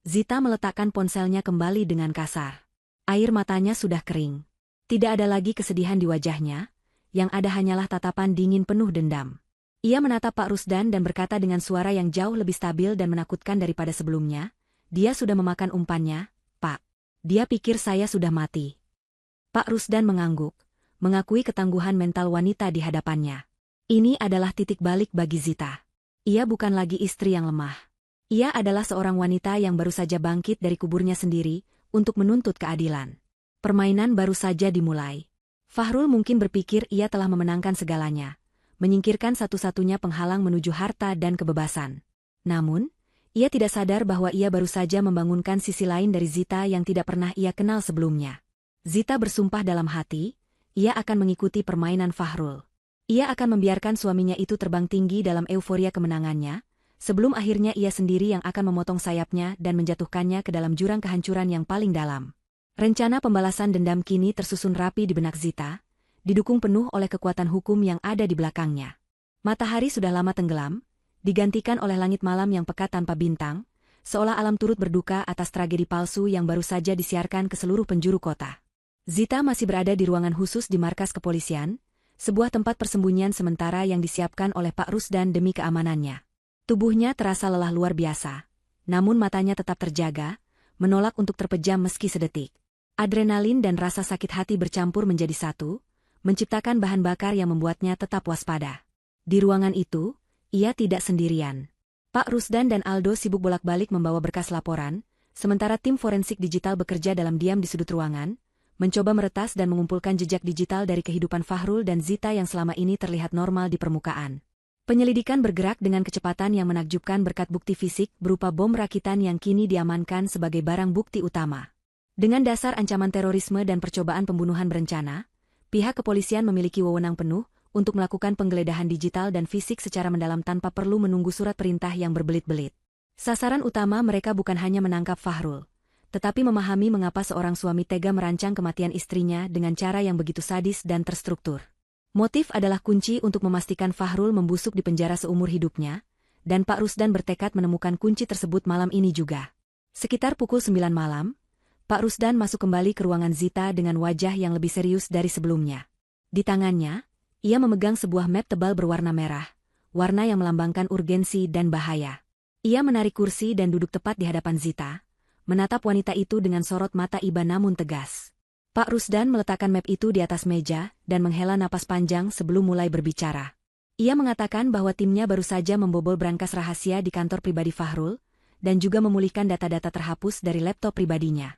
[SPEAKER 1] Zita meletakkan ponselnya kembali dengan kasar. Air matanya sudah kering. Tidak ada lagi kesedihan di wajahnya, yang ada hanyalah tatapan dingin penuh dendam. Ia menatap Pak Rusdan dan berkata dengan suara yang jauh lebih stabil dan menakutkan daripada sebelumnya, "Dia sudah memakan umpannya, Pak. Dia pikir saya sudah mati." Pak Rusdan mengangguk, mengakui ketangguhan mental wanita di hadapannya. Ini adalah titik balik bagi Zita. Ia bukan lagi istri yang lemah. Ia adalah seorang wanita yang baru saja bangkit dari kuburnya sendiri untuk menuntut keadilan. Permainan baru saja dimulai. Fahrul mungkin berpikir ia telah memenangkan segalanya, menyingkirkan satu-satunya penghalang menuju harta dan kebebasan. Namun, ia tidak sadar bahwa ia baru saja membangunkan sisi lain dari Zita yang tidak pernah ia kenal sebelumnya. Zita bersumpah dalam hati, ia akan mengikuti permainan Fahrul. Ia akan membiarkan suaminya itu terbang tinggi dalam euforia kemenangannya, sebelum akhirnya ia sendiri yang akan memotong sayapnya dan menjatuhkannya ke dalam jurang kehancuran yang paling dalam. Rencana pembalasan dendam kini tersusun rapi di benak Zita, didukung penuh oleh kekuatan hukum yang ada di belakangnya. Matahari sudah lama tenggelam, digantikan oleh langit malam yang pekat tanpa bintang, seolah alam turut berduka atas tragedi palsu yang baru saja disiarkan ke seluruh penjuru kota. Zita masih berada di ruangan khusus di markas kepolisian, sebuah tempat persembunyian sementara yang disiapkan oleh Pak Rusdan demi keamanannya. Tubuhnya terasa lelah luar biasa, namun matanya tetap terjaga, menolak untuk terpejam meski sedetik. Adrenalin dan rasa sakit hati bercampur menjadi satu, menciptakan bahan bakar yang membuatnya tetap waspada. Di ruangan itu, ia tidak sendirian. Pak Rusdan dan Aldo sibuk bolak-balik membawa berkas laporan, sementara tim forensik digital bekerja dalam diam di sudut ruangan, mencoba meretas dan mengumpulkan jejak digital dari kehidupan Fahrul dan Zita yang selama ini terlihat normal di permukaan. Penyelidikan bergerak dengan kecepatan yang menakjubkan berkat bukti fisik berupa bom rakitan yang kini diamankan sebagai barang bukti utama. Dengan dasar ancaman terorisme dan percobaan pembunuhan berencana, pihak kepolisian memiliki wewenang penuh untuk melakukan penggeledahan digital dan fisik secara mendalam tanpa perlu menunggu surat perintah yang berbelit-belit. Sasaran utama mereka bukan hanya menangkap Fahrul, tetapi memahami mengapa seorang suami tega merancang kematian istrinya dengan cara yang begitu sadis dan terstruktur. Motif adalah kunci untuk memastikan Fahrul membusuk di penjara seumur hidupnya, dan Pak Rusdan bertekad menemukan kunci tersebut malam ini juga. Sekitar pukul 9 malam, Pak Rusdan masuk kembali ke ruangan Zita dengan wajah yang lebih serius dari sebelumnya. Di tangannya, ia memegang sebuah map tebal berwarna merah, warna yang melambangkan urgensi dan bahaya. Ia menarik kursi dan duduk tepat di hadapan Zita, menatap wanita itu dengan sorot mata iba namun tegas. Pak Rusdan meletakkan map itu di atas meja dan menghela napas panjang sebelum mulai berbicara. Ia mengatakan bahwa timnya baru saja membobol brankas rahasia di kantor pribadi Fahrul, dan juga memulihkan data-data terhapus dari laptop pribadinya.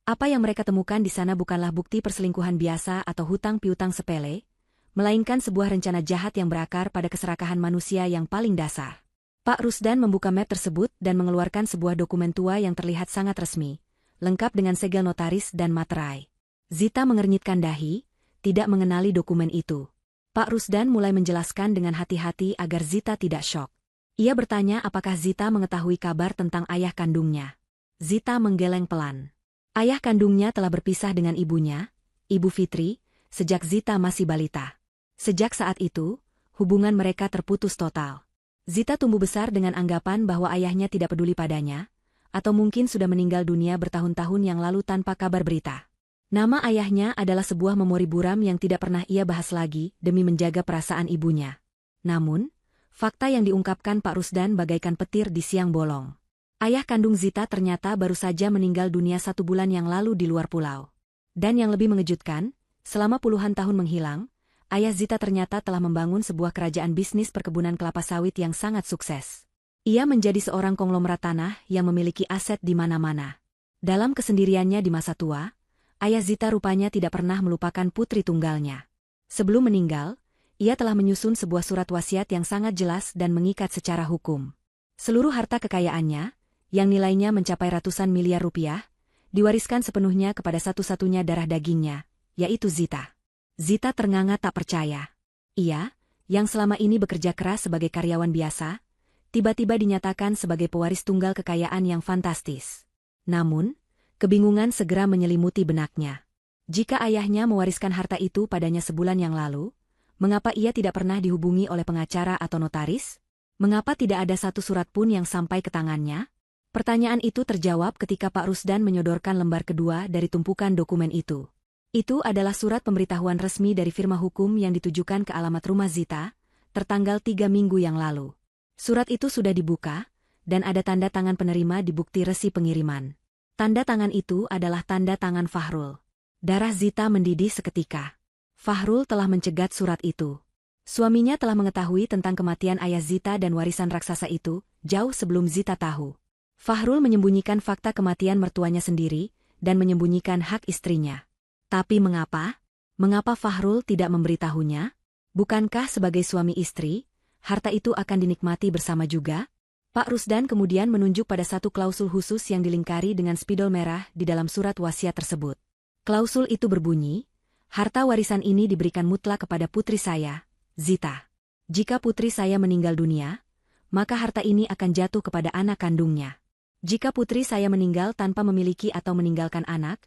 [SPEAKER 1] Apa yang mereka temukan di sana bukanlah bukti perselingkuhan biasa atau hutang piutang sepele, melainkan sebuah rencana jahat yang berakar pada keserakahan manusia yang paling dasar. Pak Rusdan membuka map tersebut dan mengeluarkan sebuah dokumen tua yang terlihat sangat resmi, lengkap dengan segel notaris dan materai. Zita mengernyitkan dahi, tidak mengenali dokumen itu. Pak Rusdan mulai menjelaskan dengan hati-hati agar Zita tidak syok. Ia bertanya apakah Zita mengetahui kabar tentang ayah kandungnya. Zita menggeleng pelan. Ayah kandungnya telah berpisah dengan ibunya, Ibu Fitri, sejak Zita masih balita. Sejak saat itu, hubungan mereka terputus total. Zita tumbuh besar dengan anggapan bahwa ayahnya tidak peduli padanya, atau mungkin sudah meninggal dunia bertahun-tahun yang lalu tanpa kabar berita. Nama ayahnya adalah sebuah memori buram yang tidak pernah ia bahas lagi demi menjaga perasaan ibunya. Namun, fakta yang diungkapkan Pak Rusdan bagaikan petir di siang bolong. Ayah kandung Zita ternyata baru saja meninggal dunia 1 bulan yang lalu di luar pulau. Dan yang lebih mengejutkan, selama puluhan tahun menghilang, ayah Zita ternyata telah membangun sebuah kerajaan bisnis perkebunan kelapa sawit yang sangat sukses. Ia menjadi seorang konglomerat tanah yang memiliki aset di mana-mana. Dalam kesendiriannya di masa tua, ayah Zita rupanya tidak pernah melupakan putri tunggalnya. Sebelum meninggal, ia telah menyusun sebuah surat wasiat yang sangat jelas dan mengikat secara hukum. Seluruh harta kekayaannya, yang nilainya mencapai ratusan miliar rupiah, diwariskan sepenuhnya kepada satu-satunya darah dagingnya, yaitu Zita. Zita ternganga tak percaya. Ia, yang selama ini bekerja keras sebagai karyawan biasa, tiba-tiba dinyatakan sebagai pewaris tunggal kekayaan yang fantastis. Namun, kebingungan segera menyelimuti benaknya. Jika ayahnya mewariskan harta itu padanya sebulan yang lalu, mengapa ia tidak pernah dihubungi oleh pengacara atau notaris? Mengapa tidak ada satu surat pun yang sampai ke tangannya? Pertanyaan itu terjawab ketika Pak Rusdan menyodorkan lembar kedua dari tumpukan dokumen itu. Itu adalah surat pemberitahuan resmi dari firma hukum yang ditujukan ke alamat rumah Zita, tertanggal 3 minggu yang lalu. Surat itu sudah dibuka, dan ada tanda tangan penerima di bukti resi pengiriman. Tanda tangan itu adalah tanda tangan Fahrul. Darah Zita mendidih seketika. Fahrul telah mencegat surat itu. Suaminya telah mengetahui tentang kematian ayah Zita dan warisan raksasa itu, jauh sebelum Zita tahu. Fahrul menyembunyikan fakta kematian mertuanya sendiri, dan menyembunyikan hak istrinya. Tapi mengapa? Mengapa Fahrul tidak memberitahunya? Bukankah sebagai suami istri, harta itu akan dinikmati bersama juga? Pak Rusdan kemudian menunjuk pada satu klausul khusus yang dilingkari dengan spidol merah di dalam surat wasiat tersebut. Klausul itu berbunyi, harta warisan ini diberikan mutlak kepada putri saya, Zita. Jika putri saya meninggal dunia, maka harta ini akan jatuh kepada anak kandungnya. Jika putri saya meninggal tanpa memiliki atau meninggalkan anak,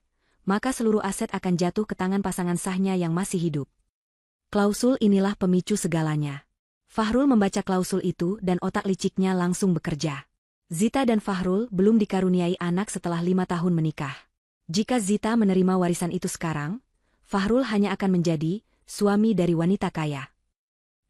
[SPEAKER 1] maka seluruh aset akan jatuh ke tangan pasangan sahnya yang masih hidup. Klausul inilah pemicu segalanya. Fahrul membaca klausul itu dan otak liciknya langsung bekerja. Zita dan Fahrul belum dikaruniai anak setelah 5 tahun menikah. Jika Zita menerima warisan itu sekarang, Fahrul hanya akan menjadi suami dari wanita kaya.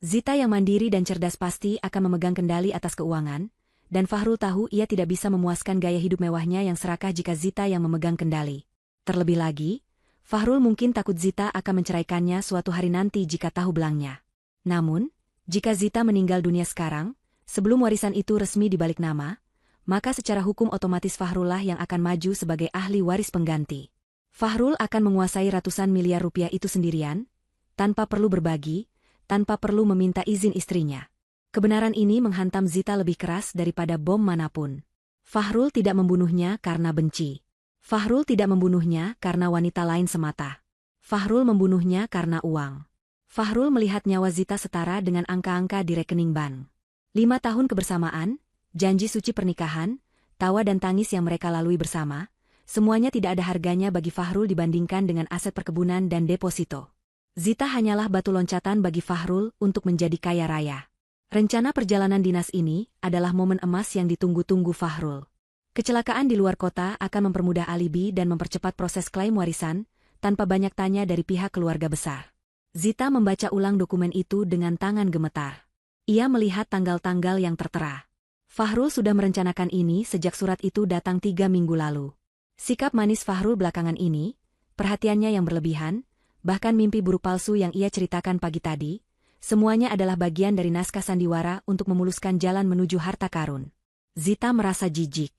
[SPEAKER 1] Zita yang mandiri dan cerdas pasti akan memegang kendali atas keuangan, dan Fahrul tahu ia tidak bisa memuaskan gaya hidup mewahnya yang serakah jika Zita yang memegang kendali. Terlebih lagi, Fahrul mungkin takut Zita akan menceraikannya suatu hari nanti jika tahu belangnya. Namun, jika Zita meninggal dunia sekarang, sebelum warisan itu resmi dibalik nama, maka secara hukum otomatis Fahrullah yang akan maju sebagai ahli waris pengganti. Fahrul akan menguasai ratusan miliar rupiah itu sendirian, tanpa perlu berbagi, tanpa perlu meminta izin istrinya. Kebenaran ini menghantam Zita lebih keras daripada bom manapun. Fahrul tidak membunuhnya karena benci. Fahrul tidak membunuhnya karena wanita lain semata. Fahrul membunuhnya karena uang. Fahrul melihat nyawa Zita setara dengan angka-angka di rekening bank. 5 tahun kebersamaan, janji suci pernikahan, tawa dan tangis yang mereka lalui bersama, semuanya tidak ada harganya bagi Fahrul dibandingkan dengan aset perkebunan dan deposito. Zita hanyalah batu loncatan bagi Fahrul untuk menjadi kaya raya. Rencana perjalanan dinas ini adalah momen emas yang ditunggu-tunggu Fahrul. Kecelakaan di luar kota akan mempermudah alibi dan mempercepat proses klaim warisan, tanpa banyak tanya dari pihak keluarga besar. Zita membaca ulang dokumen itu dengan tangan gemetar. Ia melihat tanggal-tanggal yang tertera. Fahrul sudah merencanakan ini sejak surat itu datang 3 minggu lalu. Sikap manis Fahrul belakangan ini, perhatiannya yang berlebihan, bahkan mimpi buruk palsu yang ia ceritakan pagi tadi, semuanya adalah bagian dari naskah sandiwara untuk memuluskan jalan menuju harta karun. Zita merasa jijik.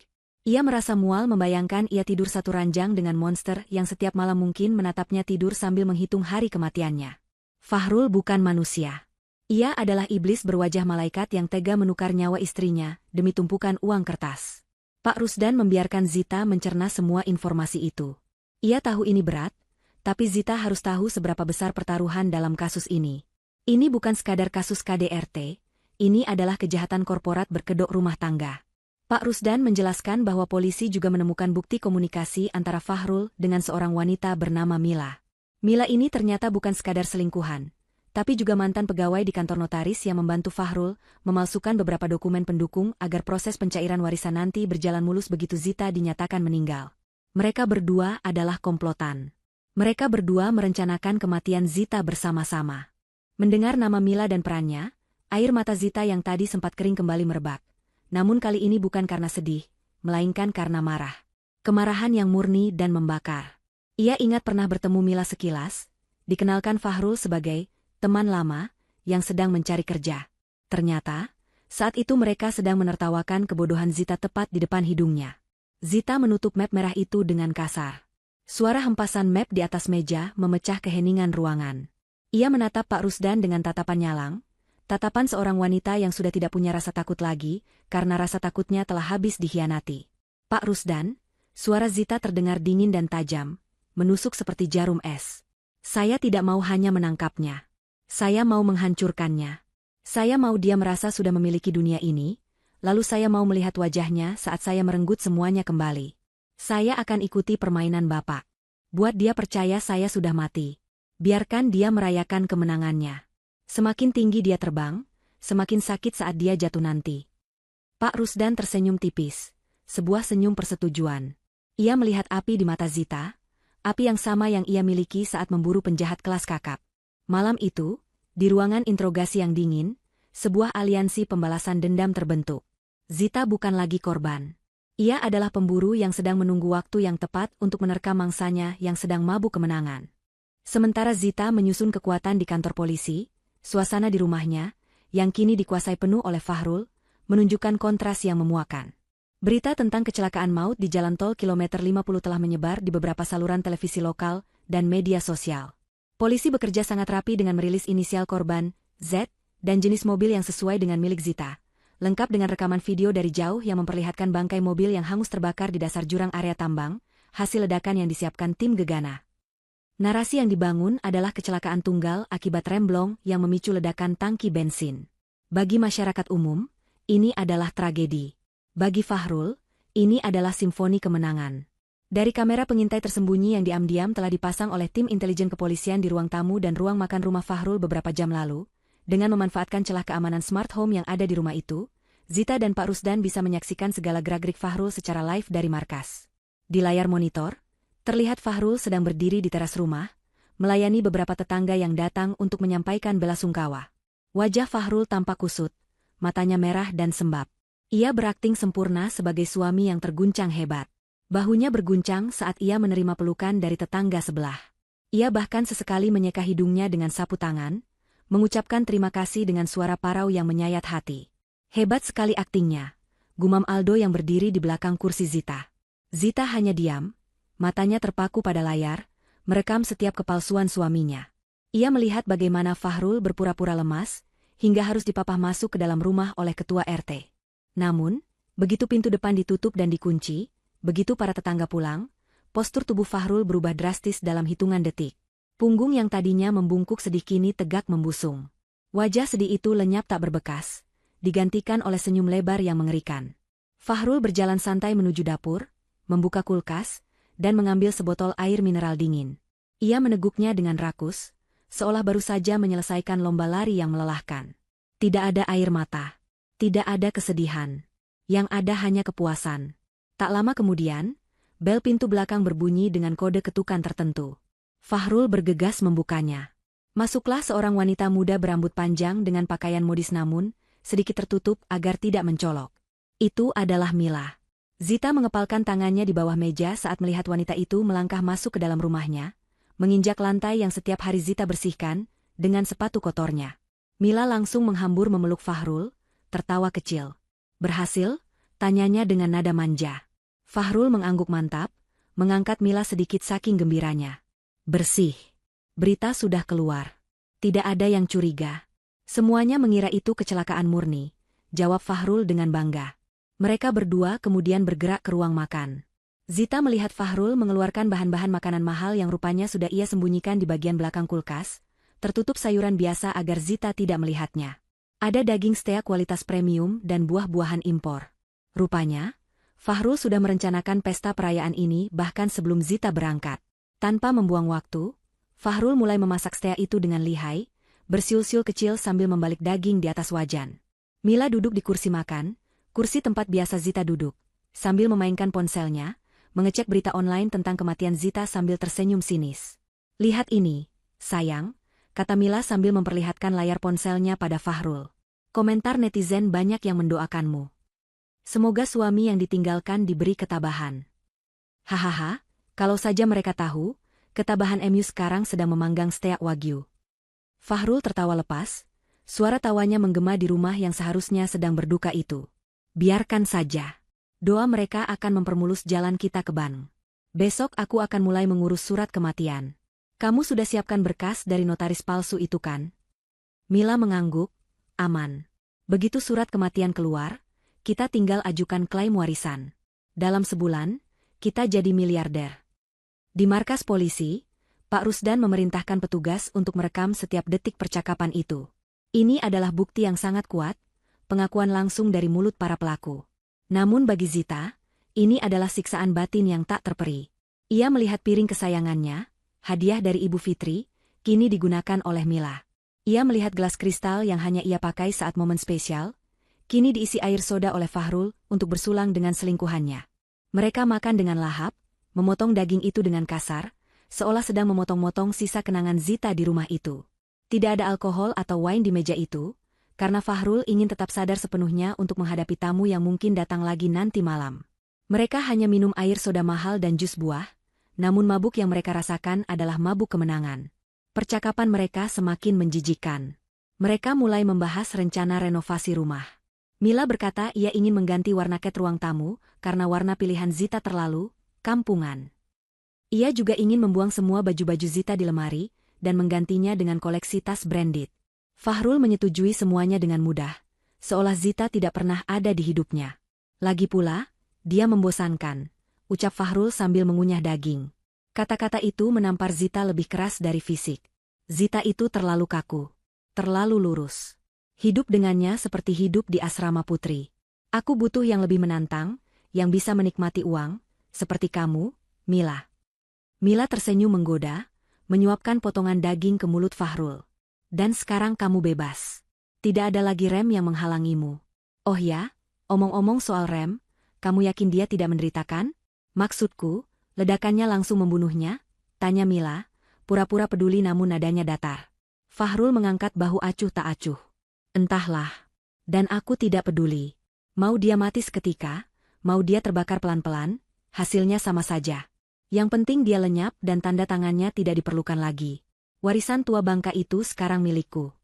[SPEAKER 1] Ia merasa mual membayangkan ia tidur satu ranjang dengan monster yang setiap malam mungkin menatapnya tidur sambil menghitung hari kematiannya. Fahrul bukan manusia. Ia adalah iblis berwajah malaikat yang tega menukar nyawa istrinya demi tumpukan uang kertas. Pak Rusdan membiarkan Zita mencerna semua informasi itu. Ia tahu ini berat, tapi Zita harus tahu seberapa besar pertaruhan dalam kasus ini. Ini bukan sekadar kasus KDRT, ini adalah kejahatan korporat berkedok rumah tangga. Pak Rusdan menjelaskan bahwa polisi juga menemukan bukti komunikasi antara Fahrul dengan seorang wanita bernama Mila. Mila ini ternyata bukan sekadar selingkuhan, tapi juga mantan pegawai di kantor notaris yang membantu Fahrul memalsukan beberapa dokumen pendukung agar proses pencairan warisan nanti berjalan mulus begitu Zita dinyatakan meninggal. Mereka berdua adalah komplotan. Mereka berdua merencanakan kematian Zita bersama-sama. Mendengar nama Mila dan perannya, air mata Zita yang tadi sempat kering kembali merebak. Namun kali ini bukan karena sedih, melainkan karena marah. Kemarahan yang murni dan membakar. Ia ingat pernah bertemu Mila sekilas, dikenalkan Fahrul sebagai teman lama yang sedang mencari kerja. Ternyata, saat itu mereka sedang menertawakan kebodohan Zita tepat di depan hidungnya. Zita menutup map merah itu dengan kasar. Suara hempasan map di atas meja memecah keheningan ruangan. Ia menatap Pak Rusdan dengan tatapan nyalang, tatapan seorang wanita yang sudah tidak punya rasa takut lagi, karena rasa takutnya telah habis dikhianati. Pak Rusdan, suara Zita terdengar dingin dan tajam, menusuk seperti jarum es. Saya tidak mau hanya menangkapnya. Saya mau menghancurkannya. Saya mau dia merasa sudah memiliki dunia ini, lalu saya mau melihat wajahnya saat saya merenggut semuanya kembali. Saya akan ikuti permainan Bapak. Buat dia percaya saya sudah mati. Biarkan dia merayakan kemenangannya. Semakin tinggi dia terbang, semakin sakit saat dia jatuh nanti. Pak Rusdan tersenyum tipis. Sebuah senyum persetujuan. Ia melihat api di mata Zita, api yang sama yang ia miliki saat memburu penjahat kelas kakap. Malam itu, di ruangan interogasi yang dingin, sebuah aliansi pembalasan dendam terbentuk. Zita bukan lagi korban. Ia adalah pemburu yang sedang menunggu waktu yang tepat untuk menerkam mangsanya yang sedang mabuk kemenangan. Sementara Zita menyusun kekuatan di kantor polisi, suasana di rumahnya, yang kini dikuasai penuh oleh Fahrul, menunjukkan kontras yang memuakan. Berita tentang kecelakaan maut di jalan tol kilometer 50 telah menyebar di beberapa saluran televisi lokal dan media sosial. Polisi bekerja sangat rapi dengan merilis inisial korban, Z, dan jenis mobil yang sesuai dengan milik Zita, lengkap dengan rekaman video dari jauh yang memperlihatkan bangkai mobil yang hangus terbakar di dasar jurang area tambang, hasil ledakan yang disiapkan tim gegana. Narasi yang dibangun adalah kecelakaan tunggal akibat remblong yang memicu ledakan tangki bensin. Bagi masyarakat umum, ini adalah tragedi. Bagi Fahrul, ini adalah simfoni kemenangan. Dari kamera pengintai tersembunyi yang diam-diam telah dipasang oleh tim intelijen kepolisian di ruang tamu dan ruang makan rumah Fahrul beberapa jam lalu, dengan memanfaatkan celah keamanan smart home yang ada di rumah itu, Zita dan Pak Rusdan bisa menyaksikan segala gerak-gerik Fahrul secara live dari markas. Di layar monitor, terlihat Fahrul sedang berdiri di teras rumah, melayani beberapa tetangga yang datang untuk menyampaikan belasungkawa. Wajah Fahrul tampak kusut, matanya merah dan sembab. Ia berakting sempurna sebagai suami yang terguncang hebat. Bahunya berguncang saat ia menerima pelukan dari tetangga sebelah. Ia bahkan sesekali menyeka hidungnya dengan sapu tangan, mengucapkan terima kasih dengan suara parau yang menyayat hati. Hebat sekali aktingnya, gumam Aldo yang berdiri di belakang kursi Zita. Zita hanya diam, matanya terpaku pada layar, merekam setiap kepalsuan suaminya. Ia melihat bagaimana Fahrul berpura-pura lemas, hingga harus dipapah masuk ke dalam rumah oleh ketua RT. Namun, begitu pintu depan ditutup dan dikunci, begitu para tetangga pulang, postur tubuh Fahrul berubah drastis dalam hitungan detik. Punggung yang tadinya membungkuk sedih kini tegak membusung. Wajah sedih itu lenyap tak berbekas, digantikan oleh senyum lebar yang mengerikan. Fahrul berjalan santai menuju dapur, membuka kulkas, dan mengambil sebotol air mineral dingin. Ia meneguknya dengan rakus, seolah baru saja menyelesaikan lomba lari yang melelahkan. Tidak ada air mata. Tidak ada kesedihan. Yang ada hanya kepuasan. Tak lama kemudian, bel pintu belakang berbunyi dengan kode ketukan tertentu. Fahrul bergegas membukanya. Masuklah seorang wanita muda berambut panjang dengan pakaian modis namun, sedikit tertutup agar tidak mencolok. Itu adalah Mila. Zita mengepalkan tangannya di bawah meja saat melihat wanita itu melangkah masuk ke dalam rumahnya, menginjak lantai yang setiap hari Zita bersihkan, dengan sepatu kotornya. Mila langsung menghambur memeluk Fahrul, tertawa kecil. Berhasil? Tanyanya dengan nada manja. Fahrul mengangguk mantap, mengangkat Mila sedikit saking gembiranya. Bersih. Berita sudah keluar. Tidak ada yang curiga. Semuanya mengira itu kecelakaan murni, jawab Fahrul dengan bangga. Mereka berdua kemudian bergerak ke ruang makan. Zita melihat Fahrul mengeluarkan bahan-bahan makanan mahal yang rupanya sudah ia sembunyikan di bagian belakang kulkas, tertutup sayuran biasa agar Zita tidak melihatnya. Ada daging steak kualitas premium dan buah-buahan impor. Rupanya, Fahrul sudah merencanakan pesta perayaan ini bahkan sebelum Zita berangkat. Tanpa membuang waktu, Fahrul mulai memasak steak itu dengan lihai, bersiul-siul kecil sambil membalik daging di atas wajan. Mila duduk di kursi makan, kursi tempat biasa Zita duduk, sambil memainkan ponselnya, mengecek berita online tentang kematian Zita sambil tersenyum sinis. Lihat ini, sayang, kata Mila sambil memperlihatkan layar ponselnya pada Fahrul. Komentar netizen banyak yang mendoakanmu. Semoga suami yang ditinggalkan diberi ketabahan. Hahaha, kalau saja mereka tahu, ketabahan MU sekarang sedang memanggang steak wagyu. Fahrul tertawa lepas, suara tawanya menggema di rumah yang seharusnya sedang berduka itu. Biarkan saja. Doa mereka akan mempermulus jalan kita ke Bandung. Besok aku akan mulai mengurus surat kematian. Kamu sudah siapkan berkas dari notaris palsu itu kan? Mila mengangguk, aman. Begitu surat kematian keluar, kita tinggal ajukan klaim warisan. Dalam sebulan, kita jadi miliarder. Di markas polisi, Pak Rusdan memerintahkan petugas untuk merekam setiap detik percakapan itu. Ini adalah bukti yang sangat kuat, pengakuan langsung dari mulut para pelaku. Namun bagi Zita, ini adalah siksaan batin yang tak terperi. Ia melihat piring kesayangannya, hadiah dari Ibu Fitri, kini digunakan oleh Mila. Ia melihat gelas kristal yang hanya ia pakai saat momen spesial, kini diisi air soda oleh Fahrul untuk bersulang dengan selingkuhannya. Mereka makan dengan lahap, memotong daging itu dengan kasar, seolah sedang memotong-motong sisa kenangan Zita di rumah itu. Tidak ada alkohol atau wine di meja itu, karena Fahrul ingin tetap sadar sepenuhnya untuk menghadapi tamu yang mungkin datang lagi nanti malam. Mereka hanya minum air soda mahal dan jus buah, namun mabuk yang mereka rasakan adalah mabuk kemenangan. Percakapan mereka semakin menjijikkan. Mereka mulai membahas rencana renovasi rumah. Mila berkata ia ingin mengganti warna cat ruang tamu, karena warna pilihan Zita terlalu kampungan. Ia juga ingin membuang semua baju-baju Zita di lemari, dan menggantinya dengan koleksi tas branded. Fahrul menyetujui semuanya dengan mudah, seolah Zita tidak pernah ada di hidupnya. Lagi pula, dia membosankan, ucap Fahrul sambil mengunyah daging. Kata-kata itu menampar Zita lebih keras dari fisik. Zita itu terlalu kaku, terlalu lurus. Hidup dengannya seperti hidup di asrama putri. Aku butuh yang lebih menantang, yang bisa menikmati uang, seperti kamu, Mila. Mila tersenyum menggoda, menyuapkan potongan daging ke mulut Fahrul. Dan sekarang kamu bebas. Tidak ada lagi Rem yang menghalangimu. Oh ya, omong-omong soal Rem, kamu yakin dia tidak menderitakan? Maksudku, ledakannya langsung membunuhnya? Tanya Mila, pura-pura peduli namun nadanya datar. Fahrul mengangkat bahu acuh tak acuh. Entahlah. Dan aku tidak peduli. Mau dia mati seketika, mau dia terbakar pelan-pelan, hasilnya sama saja. Yang penting dia lenyap dan tanda tangannya tidak diperlukan lagi. Warisan tua bangka itu sekarang milikku.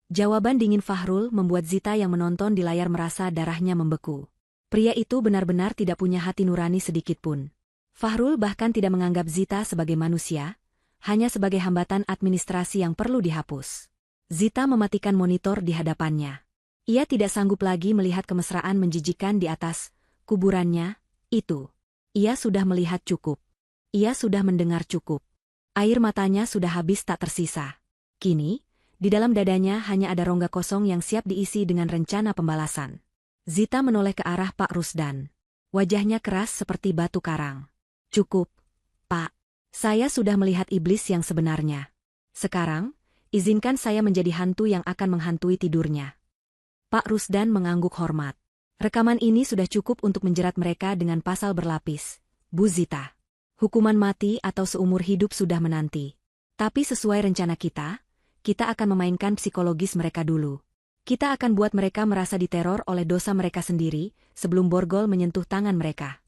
[SPEAKER 1] Jawaban dingin Fahrul membuat Zita yang menonton di layar merasa darahnya membeku. Pria itu benar-benar tidak punya hati nurani sedikitpun. Fahrul bahkan tidak menganggap Zita sebagai manusia, hanya sebagai hambatan administrasi yang perlu dihapus. Zita mematikan monitor di hadapannya. Ia tidak sanggup lagi melihat kemesraan menjijikan di atas kuburannya itu. Ia sudah melihat cukup. Ia sudah mendengar cukup. Air matanya sudah habis tak tersisa. Kini, di dalam dadanya hanya ada rongga kosong yang siap diisi dengan rencana pembalasan. Zita menoleh ke arah Pak Rusdan. Wajahnya keras seperti batu karang. Cukup, Pak. Saya sudah melihat iblis yang sebenarnya. Sekarang, izinkan saya menjadi hantu yang akan menghantui tidurnya. Pak Rusdan mengangguk hormat. Rekaman ini sudah cukup untuk menjerat mereka dengan pasal berlapis. Bu Zita. Hukuman mati atau seumur hidup sudah menanti. Tapi sesuai rencana kita akan memainkan psikologis mereka dulu. Kita akan buat mereka merasa diteror oleh dosa mereka sendiri, sebelum borgol menyentuh tangan mereka.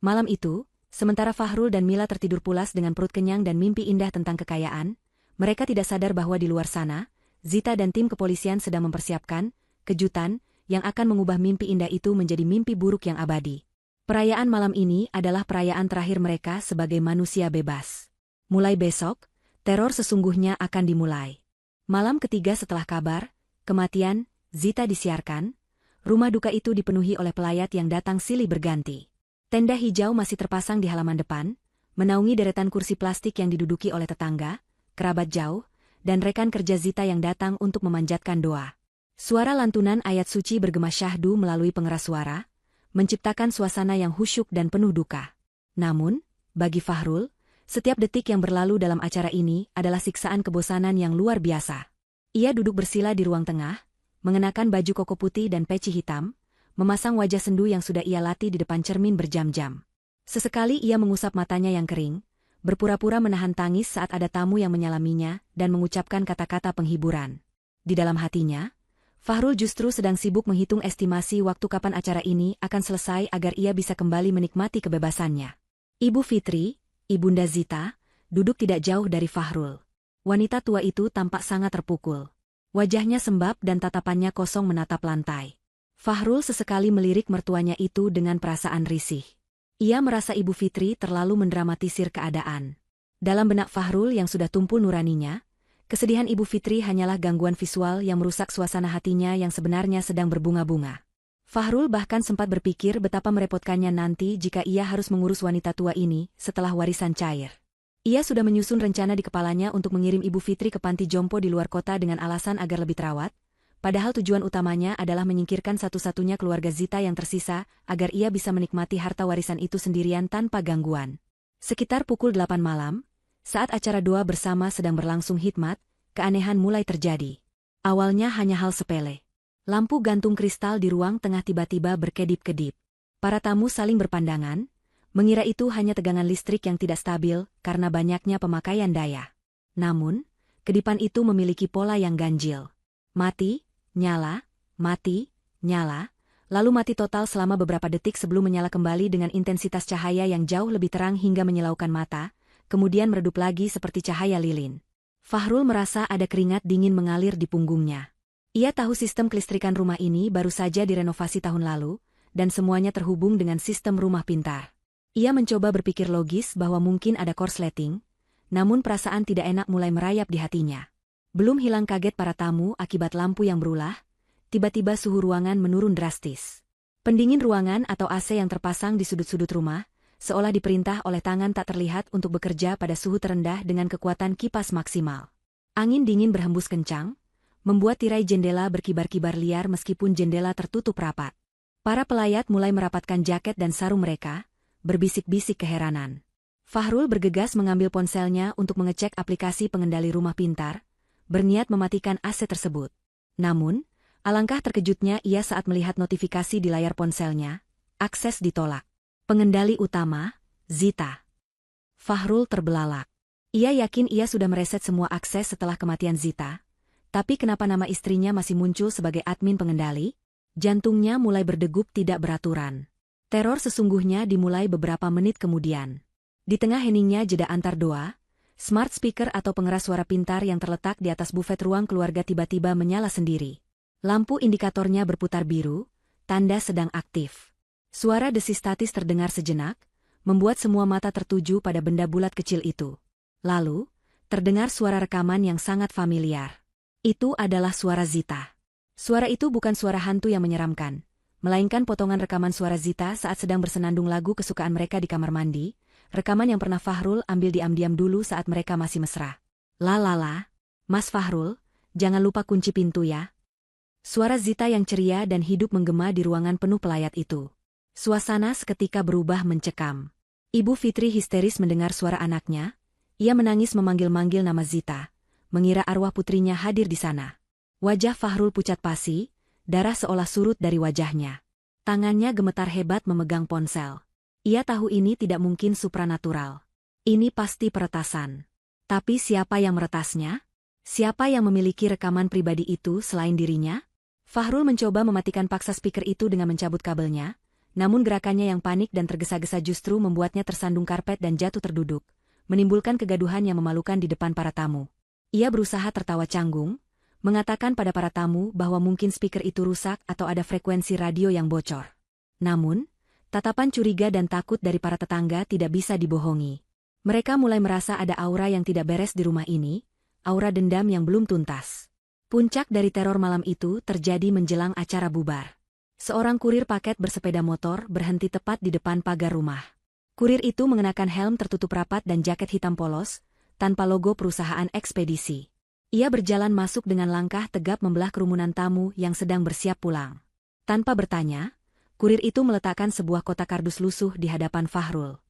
[SPEAKER 1] Malam itu, sementara Fahrul dan Mila tertidur pulas dengan perut kenyang dan mimpi indah tentang kekayaan, mereka tidak sadar bahwa di luar sana, Zita dan tim kepolisian sedang mempersiapkan kejutan yang akan mengubah mimpi indah itu menjadi mimpi buruk yang abadi. Perayaan malam ini adalah perayaan terakhir mereka sebagai manusia bebas. Mulai besok, teror sesungguhnya akan dimulai. Malam ketiga setelah kabar kematian Zita disiarkan, rumah duka itu dipenuhi oleh pelayat yang datang silih berganti. Tenda hijau masih terpasang di halaman depan, menaungi deretan kursi plastik yang diduduki oleh tetangga, kerabat jauh, dan rekan kerja Zita yang datang untuk memanjatkan doa. Suara lantunan ayat suci bergema syahdu melalui pengeras suara, menciptakan suasana yang khusyuk dan penuh duka. Namun, bagi Fahrul, setiap detik yang berlalu dalam acara ini adalah siksaan kebosanan yang luar biasa. Ia duduk bersila di ruang tengah, mengenakan baju koko putih dan peci hitam, memasang wajah sendu yang sudah ia latih di depan cermin berjam-jam. Sesekali ia mengusap matanya yang kering, berpura-pura menahan tangis saat ada tamu yang menyalaminya dan mengucapkan kata-kata penghiburan. Di dalam hatinya, Fahrul justru sedang sibuk menghitung estimasi waktu kapan acara ini akan selesai agar ia bisa kembali menikmati kebebasannya. Ibu Fitri, Ibunda Zita, duduk tidak jauh dari Fahrul. Wanita tua itu tampak sangat terpukul. Wajahnya sembab dan tatapannya kosong menatap lantai. Fahrul sesekali melirik mertuanya itu dengan perasaan risih. Ia merasa Ibu Fitri terlalu mendramatisir keadaan. Dalam benak Fahrul yang sudah tumpul nuraninya, kesedihan Ibu Fitri hanyalah gangguan visual yang merusak suasana hatinya yang sebenarnya sedang berbunga-bunga. Fahrul bahkan sempat berpikir betapa merepotkannya nanti jika ia harus mengurus wanita tua ini setelah warisan cair. Ia sudah menyusun rencana di kepalanya untuk mengirim Ibu Fitri ke panti jompo di luar kota dengan alasan agar lebih terawat, padahal tujuan utamanya adalah menyingkirkan satu-satunya keluarga Zita yang tersisa agar ia bisa menikmati harta warisan itu sendirian tanpa gangguan. Sekitar pukul 8 malam, saat acara doa bersama sedang berlangsung hikmat, keanehan mulai terjadi. Awalnya hanya hal sepele. Lampu gantung kristal di ruang tengah tiba-tiba berkedip-kedip. Para tamu saling berpandangan, mengira itu hanya tegangan listrik yang tidak stabil karena banyaknya pemakaian daya. Namun, kedipan itu memiliki pola yang ganjil. Mati, nyala, mati, nyala, lalu mati total selama beberapa detik sebelum menyala kembali dengan intensitas cahaya yang jauh lebih terang hingga menyilaukan mata, kemudian meredup lagi seperti cahaya lilin. Fahrul merasa ada keringat dingin mengalir di punggungnya. Ia tahu sistem kelistrikan rumah ini baru saja direnovasi tahun lalu, dan semuanya terhubung dengan sistem rumah pintar. Ia mencoba berpikir logis bahwa mungkin ada korsleting, namun perasaan tidak enak mulai merayap di hatinya. Belum hilang kaget para tamu akibat lampu yang berulah, tiba-tiba suhu ruangan menurun drastis. Pendingin ruangan atau AC yang terpasang di sudut-sudut rumah, seolah diperintah oleh tangan tak terlihat untuk bekerja pada suhu terendah dengan kekuatan kipas maksimal. Angin dingin berhembus kencang, membuat tirai jendela berkibar-kibar liar meskipun jendela tertutup rapat. Para pelayat mulai merapatkan jaket dan sarung mereka, berbisik-bisik keheranan. Fahrul bergegas mengambil ponselnya untuk mengecek aplikasi pengendali rumah pintar, berniat mematikan AC tersebut. Namun, alangkah terkejutnya ia saat melihat notifikasi di layar ponselnya, akses ditolak. Pengendali utama, Zita. Fahrul terbelalak. Ia yakin ia sudah mereset semua akses setelah kematian Zita, tapi kenapa nama istrinya masih muncul sebagai admin pengendali? Jantungnya mulai berdegup tidak beraturan. Teror sesungguhnya dimulai beberapa menit kemudian. Di tengah heningnya jeda antar doa, smart speaker atau pengeras suara pintar yang terletak di atas bufet ruang keluarga tiba-tiba menyala sendiri. Lampu indikatornya berputar biru, tanda sedang aktif. Suara desis statis terdengar sejenak, membuat semua mata tertuju pada benda bulat kecil itu. Lalu, terdengar suara rekaman yang sangat familiar. Itu adalah suara Zita. Suara itu bukan suara hantu yang menyeramkan, melainkan potongan rekaman suara Zita saat sedang bersenandung lagu kesukaan mereka di kamar mandi, rekaman yang pernah Fahrul ambil diam-diam dulu saat mereka masih mesra. La, Mas Fahrul, jangan lupa kunci pintu ya. Suara Zita yang ceria dan hidup menggema di ruangan penuh pelayat itu. Suasana seketika berubah mencekam. Ibu Fitri histeris mendengar suara anaknya, ia menangis memanggil-manggil nama Zita, mengira arwah putrinya hadir di sana. Wajah Fahrul pucat pasi, darah seolah surut dari wajahnya. Tangannya gemetar hebat memegang ponsel. Ia tahu ini tidak mungkin supranatural. Ini pasti peretasan. Tapi siapa yang meretasnya? Siapa yang memiliki rekaman pribadi itu selain dirinya? Fahrul mencoba mematikan paksa speaker itu dengan mencabut kabelnya, namun gerakannya yang panik dan tergesa-gesa justru membuatnya tersandung karpet dan jatuh terduduk, menimbulkan kegaduhan yang memalukan di depan para tamu. Ia berusaha tertawa canggung, mengatakan pada para tamu bahwa mungkin speaker itu rusak atau ada frekuensi radio yang bocor. Namun, tatapan curiga dan takut dari para tetangga tidak bisa dibohongi. Mereka mulai merasa ada aura yang tidak beres di rumah ini, aura dendam yang belum tuntas. Puncak dari teror malam itu terjadi menjelang acara bubar. Seorang kurir paket bersepeda motor berhenti tepat di depan pagar rumah. Kurir itu mengenakan helm tertutup rapat dan jaket hitam polos, tanpa logo perusahaan ekspedisi. Ia berjalan masuk dengan langkah tegap membelah kerumunan tamu yang sedang bersiap pulang. Tanpa bertanya, kurir itu meletakkan sebuah kotak kardus lusuh di hadapan Fahrul.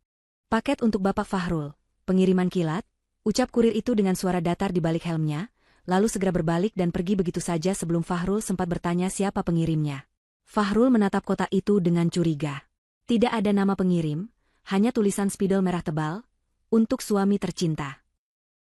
[SPEAKER 1] "Paket untuk Bapak Fahrul, pengiriman kilat," ucap kurir itu dengan suara datar di balik helmnya, lalu segera berbalik dan pergi begitu saja sebelum Fahrul sempat bertanya siapa pengirimnya. Fahrul menatap kotak itu dengan curiga. Tidak ada nama pengirim, hanya tulisan spidol merah tebal, "Untuk suami tercinta."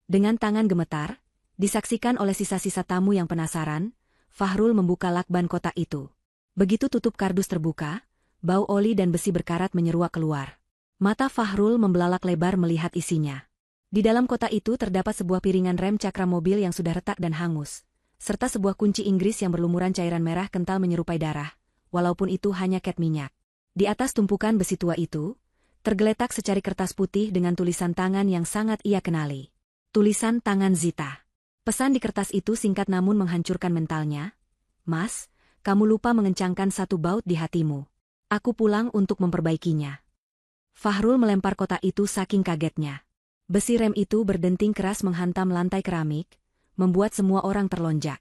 [SPEAKER 1] Dengan tangan gemetar, disaksikan oleh sisa-sisa tamu yang penasaran, Fahrul membuka lakban kotak itu. Begitu tutup kardus terbuka, bau oli dan besi berkarat menyeruak keluar. Mata Fahrul membelalak lebar melihat isinya. Di dalam kotak itu terdapat sebuah piringan rem cakra mobil yang sudah retak dan hangus, serta sebuah kunci Inggris yang berlumuran cairan merah kental menyerupai darah, walaupun itu hanya cat minyak. Di atas tumpukan besi tua itu, tergeletak secari kertas putih dengan tulisan tangan yang sangat ia kenali. Tulisan tangan Zita. Pesan di kertas itu singkat namun menghancurkan mentalnya. "Mas, kamu lupa mengencangkan satu baut di hatimu. Aku pulang untuk memperbaikinya." Fahrul melempar kotak itu saking kagetnya. Besi rem itu berdenting keras menghantam lantai keramik, membuat semua orang terlonjak.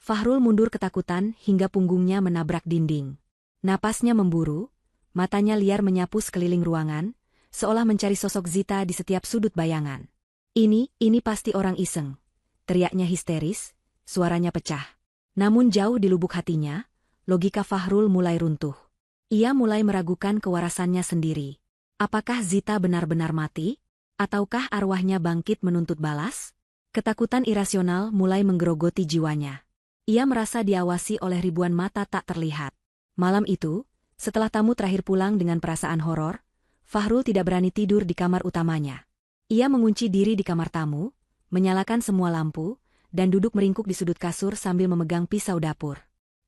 [SPEAKER 1] Fahrul mundur ketakutan hingga punggungnya menabrak dinding. Napasnya memburu, matanya liar menyapu sekeliling ruangan, seolah mencari sosok Zita di setiap sudut bayangan. Ini pasti orang iseng. Teriaknya histeris, suaranya pecah. Namun jauh di lubuk hatinya, logika Fahrul mulai runtuh. Ia mulai meragukan kewarasannya sendiri. Apakah Zita benar-benar mati? Ataukah arwahnya bangkit menuntut balas? Ketakutan irasional mulai menggerogoti jiwanya. Ia merasa diawasi oleh ribuan mata tak terlihat. Malam itu, setelah tamu terakhir pulang dengan perasaan horor, Fahrul tidak berani tidur di kamar utamanya. Ia mengunci diri di kamar tamu, menyalakan semua lampu, dan duduk meringkuk di sudut kasur sambil memegang pisau dapur.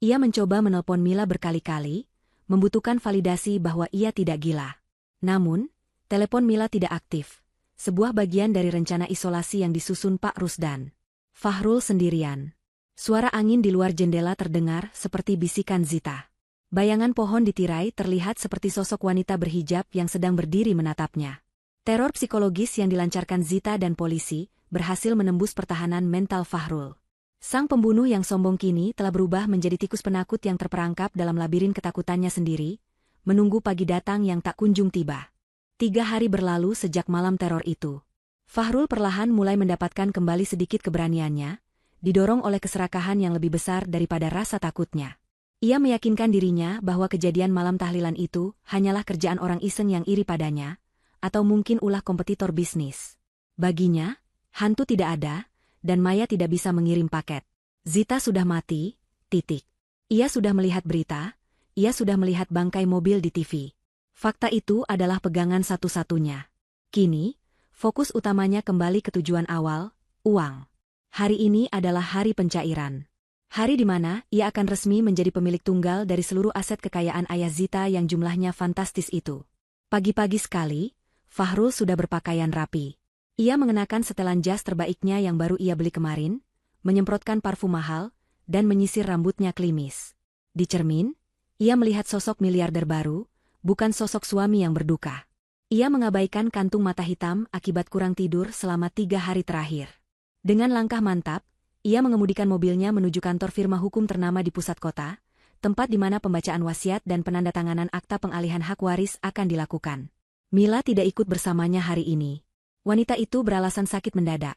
[SPEAKER 1] Ia mencoba menelpon Mila berkali-kali, membutuhkan validasi bahwa ia tidak gila. Namun, telepon Mila tidak aktif, sebuah bagian dari rencana isolasi yang disusun Pak Rusdan. Fahrul sendirian. Suara angin di luar jendela terdengar seperti bisikan Zita. Bayangan pohon di tirai terlihat seperti sosok wanita berhijab yang sedang berdiri menatapnya. Teror psikologis yang dilancarkan Zita dan polisi berhasil menembus pertahanan mental Fahrul. Sang pembunuh yang sombong kini telah berubah menjadi tikus penakut yang terperangkap dalam labirin ketakutannya sendiri, menunggu pagi datang yang tak kunjung tiba. 3 hari berlalu sejak malam teror itu. Fahrul perlahan mulai mendapatkan kembali sedikit keberaniannya, didorong oleh keserakahan yang lebih besar daripada rasa takutnya. Ia meyakinkan dirinya bahwa kejadian malam tahlilan itu hanyalah kerjaan orang iseng yang iri padanya, atau mungkin ulah kompetitor bisnis. Baginya, hantu tidak ada, dan Maya tidak bisa mengirim paket. Zita sudah mati, titik. Ia sudah melihat berita, ia sudah melihat bangkai mobil di TV. Fakta itu adalah pegangan satu-satunya. Kini, fokus utamanya kembali ke tujuan awal, uang. Hari ini adalah hari pencairan. Hari di mana ia akan resmi menjadi pemilik tunggal dari seluruh aset kekayaan ayah Zita yang jumlahnya fantastis itu. Pagi-pagi sekali, Fahrul sudah berpakaian rapi. Ia mengenakan setelan jas terbaiknya yang baru ia beli kemarin, menyemprotkan parfum mahal, dan menyisir rambutnya klimis. Di cermin, ia melihat sosok miliarder baru, bukan sosok suami yang berduka. Ia mengabaikan kantung mata hitam akibat kurang tidur selama 3 hari terakhir. Dengan langkah mantap, ia mengemudikan mobilnya menuju kantor firma hukum ternama di pusat kota, tempat di mana pembacaan wasiat dan penandatanganan akta pengalihan hak waris akan dilakukan. Mila tidak ikut bersamanya hari ini. Wanita itu beralasan sakit mendadak.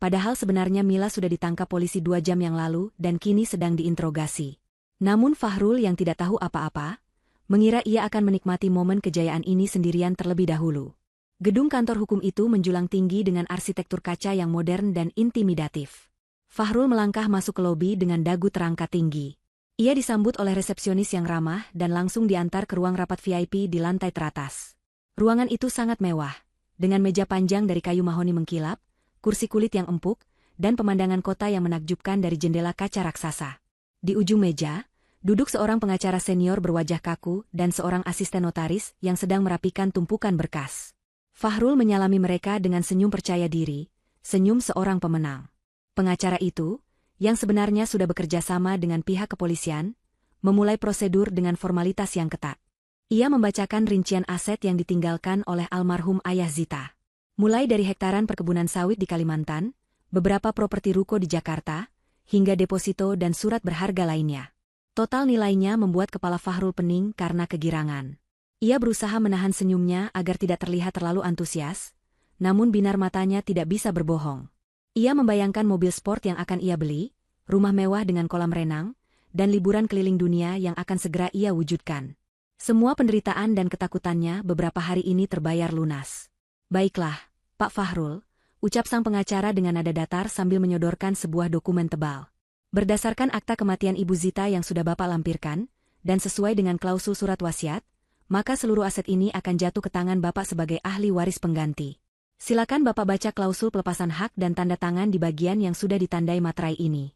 [SPEAKER 1] Padahal sebenarnya Mila sudah ditangkap polisi 2 jam yang lalu dan kini sedang diinterogasi. Namun Fahrul yang tidak tahu apa-apa, mengira ia akan menikmati momen kejayaan ini sendirian terlebih dahulu. Gedung kantor hukum itu menjulang tinggi dengan arsitektur kaca yang modern dan intimidatif. Fahrul melangkah masuk ke lobi dengan dagu terangkat tinggi. Ia disambut oleh resepsionis yang ramah dan langsung diantar ke ruang rapat VIP di lantai teratas. Ruangan itu sangat mewah, dengan meja panjang dari kayu mahoni mengkilap, kursi kulit yang empuk, dan pemandangan kota yang menakjubkan dari jendela kaca raksasa. Di ujung meja, duduk seorang pengacara senior berwajah kaku dan seorang asisten notaris yang sedang merapikan tumpukan berkas. Fahrul menyalami mereka dengan senyum percaya diri, senyum seorang pemenang. Pengacara itu, yang sebenarnya sudah bekerja sama dengan pihak kepolisian, memulai prosedur dengan formalitas yang ketat. Ia membacakan rincian aset yang ditinggalkan oleh almarhum ayah Zita. Mulai dari hektaran perkebunan sawit di Kalimantan, beberapa properti ruko di Jakarta, hingga deposito dan surat berharga lainnya. Total nilainya membuat kepala Fahrul pening karena kegirangan. Ia berusaha menahan senyumnya agar tidak terlihat terlalu antusias, namun binar matanya tidak bisa berbohong. Ia membayangkan mobil sport yang akan ia beli, rumah mewah dengan kolam renang, dan liburan keliling dunia yang akan segera ia wujudkan. Semua penderitaan dan ketakutannya beberapa hari ini terbayar lunas. Baiklah, Pak Fahrul, ucap sang pengacara dengan nada datar sambil menyodorkan sebuah dokumen tebal. Berdasarkan akta kematian Ibu Zita yang sudah Bapak lampirkan, dan sesuai dengan klausul surat wasiat, maka seluruh aset ini akan jatuh ke tangan Bapak sebagai ahli waris pengganti. Silakan Bapak baca klausul pelepasan hak dan tanda tangan di bagian yang sudah ditandai materai ini.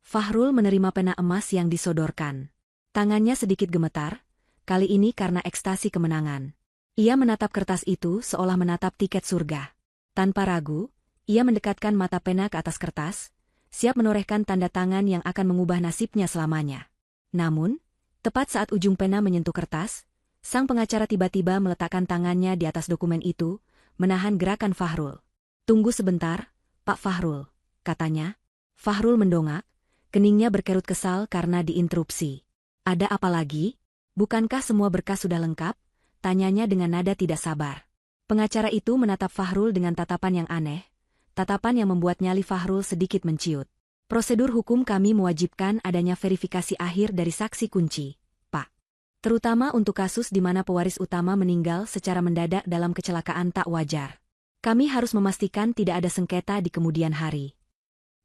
[SPEAKER 1] Fahrul menerima pena emas yang disodorkan. Tangannya sedikit gemetar, kali ini karena ekstasi kemenangan. Ia menatap kertas itu seolah menatap tiket surga. Tanpa ragu, ia mendekatkan mata pena ke atas kertas, siap menorehkan tanda tangan yang akan mengubah nasibnya selamanya. Namun, tepat saat ujung pena menyentuh kertas, sang pengacara tiba-tiba meletakkan tangannya di atas dokumen itu, menahan gerakan Fahrul. "Tunggu sebentar, Pak Fahrul," katanya. Fahrul mendongak, keningnya berkerut kesal karena diinterupsi. "Ada apa lagi? Bukankah semua berkas sudah lengkap?" tanyanya dengan nada tidak sabar. Pengacara itu menatap Fahrul dengan tatapan yang aneh, tatapan yang membuat nyali Fahrul sedikit menciut. Prosedur hukum kami mewajibkan adanya verifikasi akhir dari saksi kunci, Pak. Terutama untuk kasus di mana pewaris utama meninggal secara mendadak dalam kecelakaan tak wajar. Kami harus memastikan tidak ada sengketa di kemudian hari.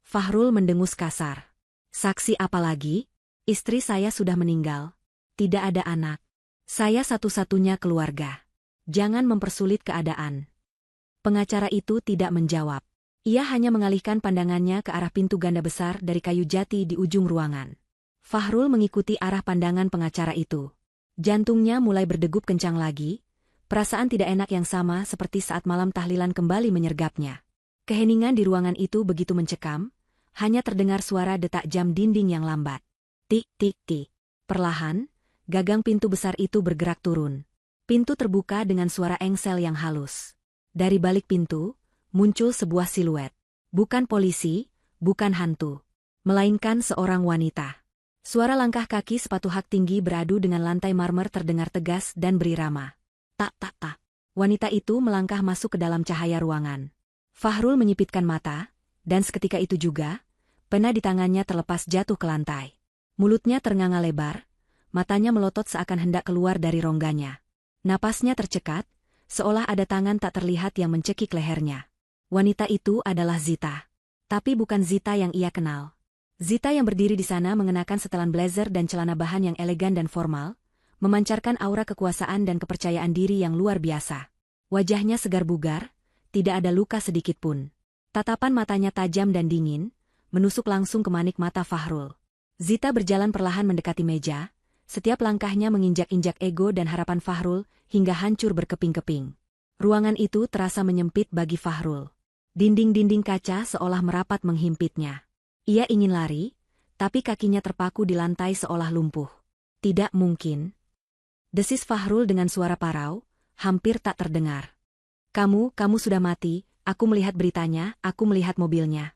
[SPEAKER 1] Fahrul mendengus kasar. Saksi apa lagi? Istri saya sudah meninggal. Tidak ada anak. Saya satu-satunya keluarga. Jangan mempersulit keadaan. Pengacara itu tidak menjawab. Ia hanya mengalihkan pandangannya ke arah pintu ganda besar dari kayu jati di ujung ruangan. Fahrul mengikuti arah pandangan pengacara itu. Jantungnya mulai berdegup kencang lagi, perasaan tidak enak yang sama seperti saat malam tahlilan kembali menyergapnya. Keheningan di ruangan itu begitu mencekam, hanya terdengar suara detak jam dinding yang lambat. Tik, tik, tik. Perlahan, gagang pintu besar itu bergerak turun. Pintu terbuka dengan suara engsel yang halus. Dari balik pintu, muncul sebuah siluet. Bukan polisi, bukan hantu. Melainkan seorang wanita. Suara langkah kaki sepatu hak tinggi beradu dengan lantai marmer terdengar tegas dan berirama. Tak, tak, tak. Wanita itu melangkah masuk ke dalam cahaya ruangan. Fahrul menyipitkan mata, dan seketika itu juga, pena di tangannya terlepas jatuh ke lantai. Mulutnya ternganga lebar, matanya melotot seakan hendak keluar dari rongganya. Napasnya tercekat, seolah ada tangan tak terlihat yang mencekik lehernya. Wanita itu adalah Zita. Tapi bukan Zita yang ia kenal. Zita yang berdiri di sana mengenakan setelan blazer dan celana bahan yang elegan dan formal, memancarkan aura kekuasaan dan kepercayaan diri yang luar biasa. Wajahnya segar bugar, tidak ada luka sedikit pun. Tatapan matanya tajam dan dingin, menusuk langsung ke manik mata Fahrul. Zita berjalan perlahan mendekati meja, setiap langkahnya menginjak-injak ego dan harapan Fahrul hingga hancur berkeping-keping. Ruangan itu terasa menyempit bagi Fahrul. Dinding-dinding kaca seolah merapat menghimpitnya. Ia ingin lari, tapi kakinya terpaku di lantai seolah lumpuh. Tidak mungkin. Desis Fahrul dengan suara parau, hampir tak terdengar. Kamu sudah mati, aku melihat beritanya, aku melihat mobilnya.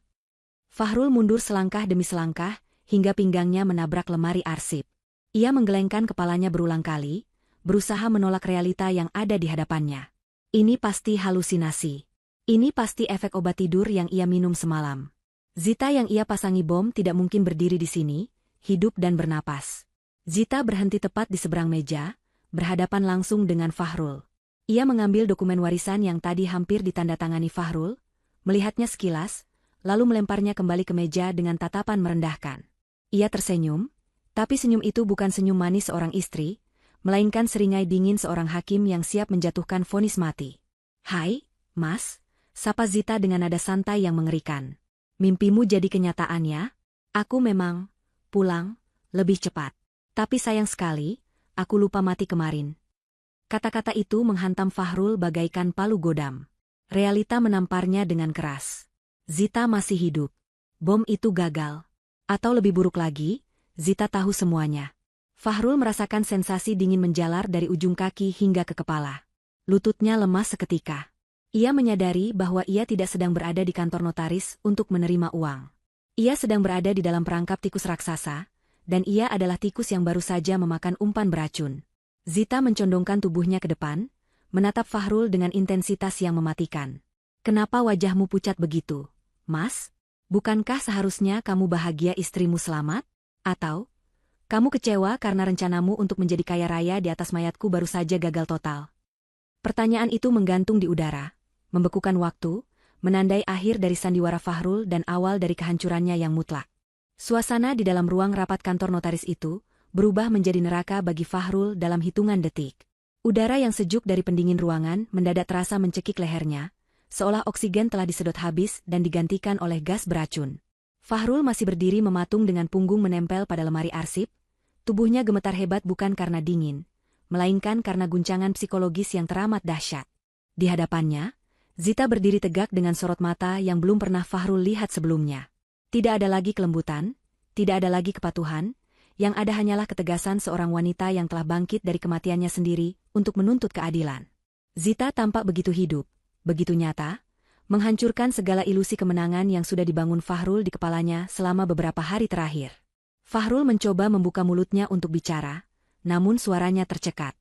[SPEAKER 1] Fahrul mundur selangkah demi selangkah, hingga pinggangnya menabrak lemari arsip. Ia menggelengkan kepalanya berulang kali, berusaha menolak realita yang ada di hadapannya. Ini pasti halusinasi. Ini pasti efek obat tidur yang ia minum semalam. Zita yang ia pasangi bom tidak mungkin berdiri di sini, hidup dan bernapas. Zita berhenti tepat di seberang meja, berhadapan langsung dengan Fahrul. Ia mengambil dokumen warisan yang tadi hampir ditandatangani Fahrul, melihatnya sekilas, lalu melemparnya kembali ke meja dengan tatapan merendahkan. Ia tersenyum, tapi senyum itu bukan senyum manis seorang istri, melainkan seringai dingin seorang hakim yang siap menjatuhkan vonis mati. Hai, Mas, sapa Zita dengan nada santai yang mengerikan. Mimpimu jadi kenyataan ya? Aku memang pulang lebih cepat. Tapi sayang sekali, aku lupa mati kemarin. Kata-kata itu menghantam Fahrul bagaikan palu godam. Realita menamparnya dengan keras. Zita masih hidup. Bom itu gagal. Atau lebih buruk lagi, Zita tahu semuanya. Fahrul merasakan sensasi dingin menjalar dari ujung kaki hingga ke kepala. Lututnya lemas seketika. Ia menyadari bahwa ia tidak sedang berada di kantor notaris untuk menerima uang. Ia sedang berada di dalam perangkap tikus raksasa, dan ia adalah tikus yang baru saja memakan umpan beracun. Zita mencondongkan tubuhnya ke depan, menatap Fahrul dengan intensitas yang mematikan. Kenapa wajahmu pucat begitu, Mas? Bukankah seharusnya kamu bahagia istrimu selamat? Atau, kamu kecewa karena rencanamu untuk menjadi kaya raya di atas mayatku baru saja gagal total? Pertanyaan itu menggantung di udara, membekukan waktu, menandai akhir dari sandiwara Fahrul dan awal dari kehancurannya yang mutlak. Suasana di dalam ruang rapat kantor notaris itu berubah menjadi neraka bagi Fahrul dalam hitungan detik. Udara yang sejuk dari pendingin ruangan mendadak terasa mencekik lehernya, seolah oksigen telah disedot habis dan digantikan oleh gas beracun. Fahrul masih berdiri mematung dengan punggung menempel pada lemari arsip, tubuhnya gemetar hebat bukan karena dingin, melainkan karena guncangan psikologis yang teramat dahsyat. Di hadapannya, Zita berdiri tegak dengan sorot mata yang belum pernah Fahrul lihat sebelumnya. Tidak ada lagi kelembutan, tidak ada lagi kepatuhan, yang ada hanyalah ketegasan seorang wanita yang telah bangkit dari kematiannya sendiri untuk menuntut keadilan. Zita tampak begitu hidup, begitu nyata, menghancurkan segala ilusi kemenangan yang sudah dibangun Fahrul di kepalanya selama beberapa hari terakhir. Fahrul mencoba membuka mulutnya untuk bicara, namun suaranya tercekat.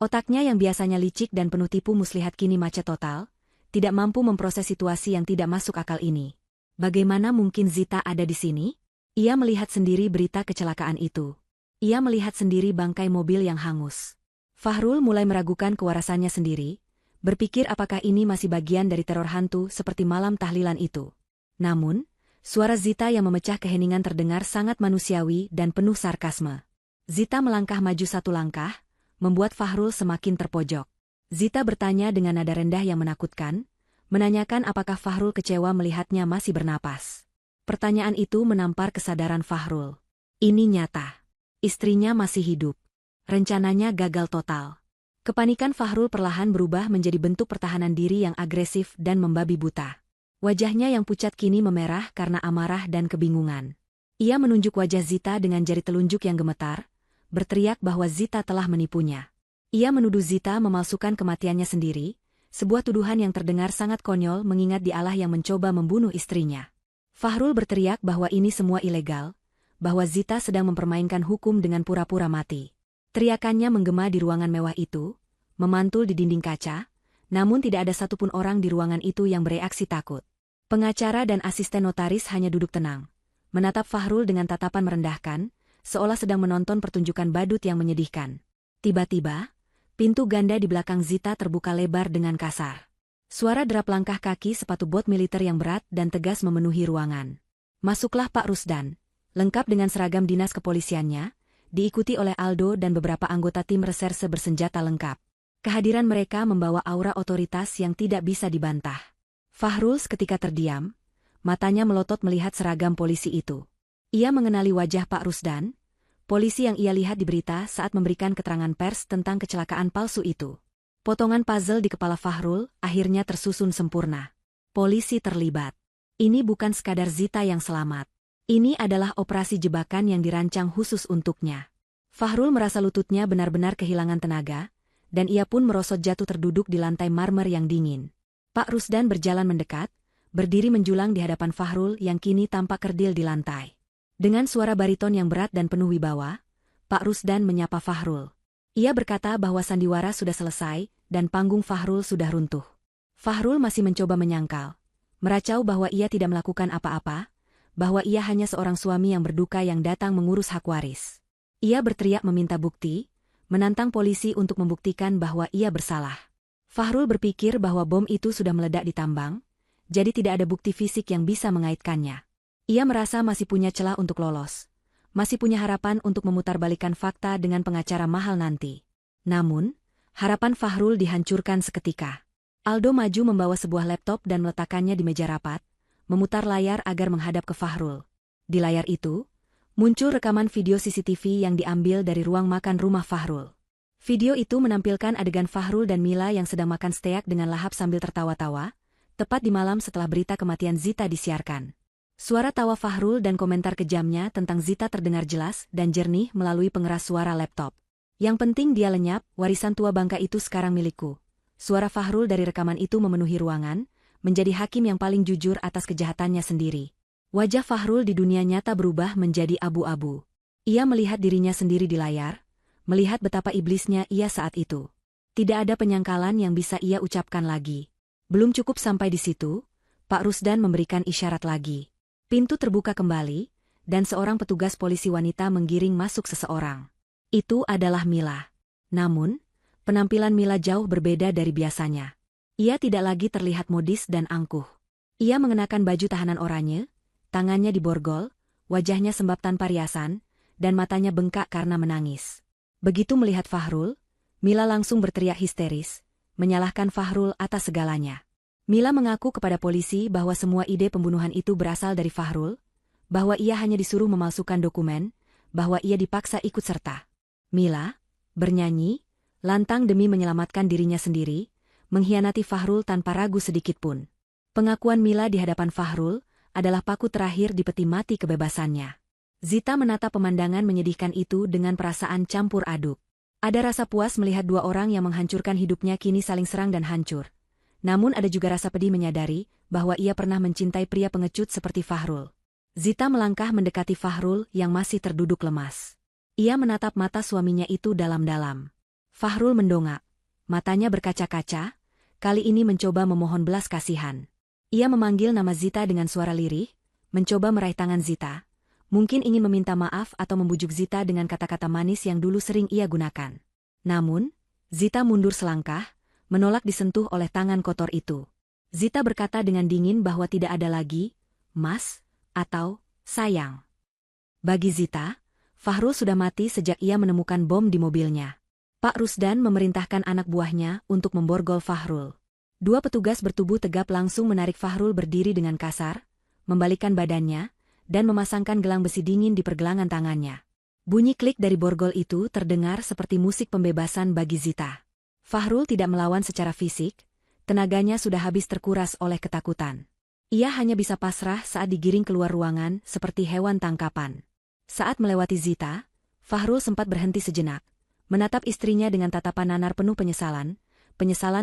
[SPEAKER 1] Otaknya yang biasanya licik dan penuh tipu muslihat kini macet total, tidak mampu memproses situasi yang tidak masuk akal ini. Bagaimana mungkin Zita ada di sini? Ia melihat sendiri berita kecelakaan itu. Ia melihat sendiri bangkai mobil yang hangus. Fahrul mulai meragukan kewarasannya sendiri, berpikir apakah ini masih bagian dari teror hantu seperti malam tahlilan itu. Namun, suara Zita yang memecah keheningan terdengar sangat manusiawi dan penuh sarkasme. Zita melangkah maju satu langkah, membuat Fahrul semakin terpojok. Zita bertanya dengan nada rendah yang menakutkan, menanyakan apakah Fahrul kecewa melihatnya masih bernapas. Pertanyaan itu menampar kesadaran Fahrul. Ini nyata. Istrinya masih hidup. Rencananya gagal total. Kepanikan Fahrul perlahan berubah menjadi bentuk pertahanan diri yang agresif dan membabi buta. Wajahnya yang pucat kini memerah karena amarah dan kebingungan. Ia menunjuk wajah Zita dengan jari telunjuk yang gemetar, berteriak bahwa Zita telah menipunya. Ia menuduh Zita memalsukan kematiannya sendiri, sebuah tuduhan yang terdengar sangat konyol mengingat dialah yang mencoba membunuh istrinya. Fahrul berteriak bahwa ini semua ilegal, bahwa Zita sedang mempermainkan hukum dengan pura-pura mati. Teriakannya menggema di ruangan mewah itu, memantul di dinding kaca, namun tidak ada satupun orang di ruangan itu yang bereaksi takut. Pengacara dan asisten notaris hanya duduk tenang, menatap Fahrul dengan tatapan merendahkan, seolah sedang menonton pertunjukan badut yang menyedihkan. Tiba-tiba, pintu ganda di belakang Zita terbuka lebar dengan kasar. Suara derap langkah kaki sepatu bot militer yang berat dan tegas memenuhi ruangan. Masuklah Pak Rusdan, lengkap dengan seragam dinas kepolisiannya, diikuti oleh Aldo dan beberapa anggota tim reserse bersenjata lengkap. Kehadiran mereka membawa aura otoritas yang tidak bisa dibantah. Fahrul seketika terdiam, matanya melotot melihat seragam polisi itu. Ia mengenali wajah Pak Rusdan, polisi yang ia lihat di berita saat memberikan keterangan pers tentang kecelakaan palsu itu. Potongan puzzle di kepala Fahrul akhirnya tersusun sempurna. Polisi terlibat. Ini bukan sekadar Zita yang selamat. Ini adalah operasi jebakan yang dirancang khusus untuknya. Fahrul merasa lututnya benar-benar kehilangan tenaga, dan ia pun merosot jatuh terduduk di lantai marmer yang dingin. Pak Rusdan berjalan mendekat, berdiri menjulang di hadapan Fahrul yang kini tampak kerdil di lantai. Dengan suara bariton yang berat dan penuh wibawa, Pak Rusdan menyapa Fahrul. Ia berkata bahwa sandiwara sudah selesai, dan panggung Fahrul sudah runtuh. Fahrul masih mencoba menyangkal, meracau bahwa ia tidak melakukan apa-apa, bahwa ia hanya seorang suami yang berduka yang datang mengurus hak waris. Ia berteriak meminta bukti, menantang polisi untuk membuktikan bahwa ia bersalah. Fahrul berpikir bahwa bom itu sudah meledak di tambang, jadi tidak ada bukti fisik yang bisa mengaitkannya. Ia merasa masih punya celah untuk lolos, masih punya harapan untuk memutarbalikkan fakta dengan pengacara mahal nanti. Namun, harapan Fahrul dihancurkan seketika. Aldo maju membawa sebuah laptop dan meletakkannya di meja rapat, memutar layar agar menghadap ke Fahrul. Di layar itu, muncul rekaman video CCTV yang diambil dari ruang makan rumah Fahrul. Video itu menampilkan adegan Fahrul dan Mila yang sedang makan steak dengan lahap sambil tertawa-tawa, tepat di malam setelah berita kematian Zita disiarkan. Suara tawa Fahrul dan komentar kejamnya tentang Zita terdengar jelas dan jernih melalui pengeras suara laptop. Yang penting dia lenyap, warisan tua bangka itu sekarang milikku. Suara Fahrul dari rekaman itu memenuhi ruangan, menjadi hakim yang paling jujur atas kejahatannya sendiri. Wajah Fahrul di dunia nyata berubah menjadi abu-abu. Ia melihat dirinya sendiri di layar, melihat betapa iblisnya ia saat itu. Tidak ada penyangkalan yang bisa ia ucapkan lagi. Belum cukup sampai di situ, Pak Rusdan memberikan isyarat lagi. Pintu terbuka kembali, dan seorang petugas polisi wanita menggiring masuk seseorang. Itu adalah Mila. Namun, penampilan Mila jauh berbeda dari biasanya. Ia tidak lagi terlihat modis dan angkuh. Ia mengenakan baju tahanan oranye, tangannya diborgol, wajahnya sembab tanpa riasan, dan matanya bengkak karena menangis. Begitu melihat Fahrul, Mila langsung berteriak histeris, menyalahkan Fahrul atas segalanya. Mila mengaku kepada polisi bahwa semua ide pembunuhan itu berasal dari Fahrul, bahwa ia hanya disuruh memalsukan dokumen, bahwa ia dipaksa ikut serta. Mila bernyanyi, lantang demi menyelamatkan dirinya sendiri, mengkhianati Fahrul tanpa ragu sedikitpun. Pengakuan Mila di hadapan Fahrul adalah paku terakhir di peti mati kebebasannya. Zita menatap pemandangan menyedihkan itu dengan perasaan campur aduk. Ada rasa puas melihat dua orang yang menghancurkan hidupnya kini saling serang dan hancur. Namun ada juga rasa pedih menyadari bahwa ia pernah mencintai pria pengecut seperti Fahrul. Zita melangkah mendekati Fahrul yang masih terduduk lemas. Ia menatap mata suaminya itu dalam-dalam. Fahrul mendongak. Matanya berkaca-kaca, kali ini mencoba memohon belas kasihan. Ia memanggil nama Zita dengan suara lirih, mencoba meraih tangan Zita, mungkin ingin meminta maaf atau membujuk Zita dengan kata-kata manis yang dulu sering ia gunakan. Namun, Zita mundur selangkah, menolak disentuh oleh tangan kotor itu. Zita berkata dengan dingin bahwa tidak ada lagi, "Mas," atau "sayang." Bagi Zita, Fahrul sudah mati sejak ia menemukan bom di mobilnya. Pak Rusdan memerintahkan anak buahnya untuk memborgol Fahrul. Dua petugas bertubuh tegap langsung menarik Fahrul berdiri dengan kasar, membalikkan badannya, dan memasangkan gelang besi dingin di pergelangan tangannya. Bunyi klik dari borgol itu terdengar seperti musik pembebasan bagi Zita. Fahrul tidak melawan secara fisik, tenaganya sudah habis terkuras oleh ketakutan. Ia hanya bisa pasrah saat digiring keluar ruangan seperti hewan tangkapan. Saat melewati Zita, Fahrul sempat berhenti sejenak, menatap istrinya dengan tatapan nanar penuh penyesalan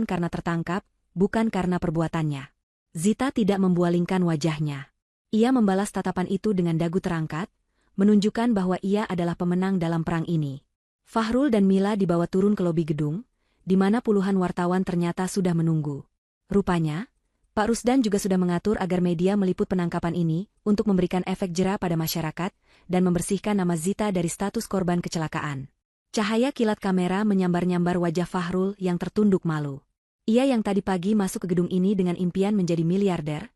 [SPEAKER 1] karena tertangkap, bukan karena perbuatannya. Zita tidak membualingkan wajahnya. Ia membalas tatapan itu dengan dagu terangkat, menunjukkan bahwa ia adalah pemenang dalam perang ini. Fahrul dan Mila dibawa turun ke lobi gedung, di mana puluhan wartawan ternyata sudah menunggu. Rupanya, Pak Rusdan juga sudah mengatur agar media meliput penangkapan ini untuk memberikan efek jera pada masyarakat dan membersihkan nama Zita dari status korban kecelakaan. Cahaya kilat kamera menyambar-nyambar wajah Fahrul yang tertunduk malu. Ia yang tadi pagi masuk ke gedung ini dengan impian menjadi miliarder,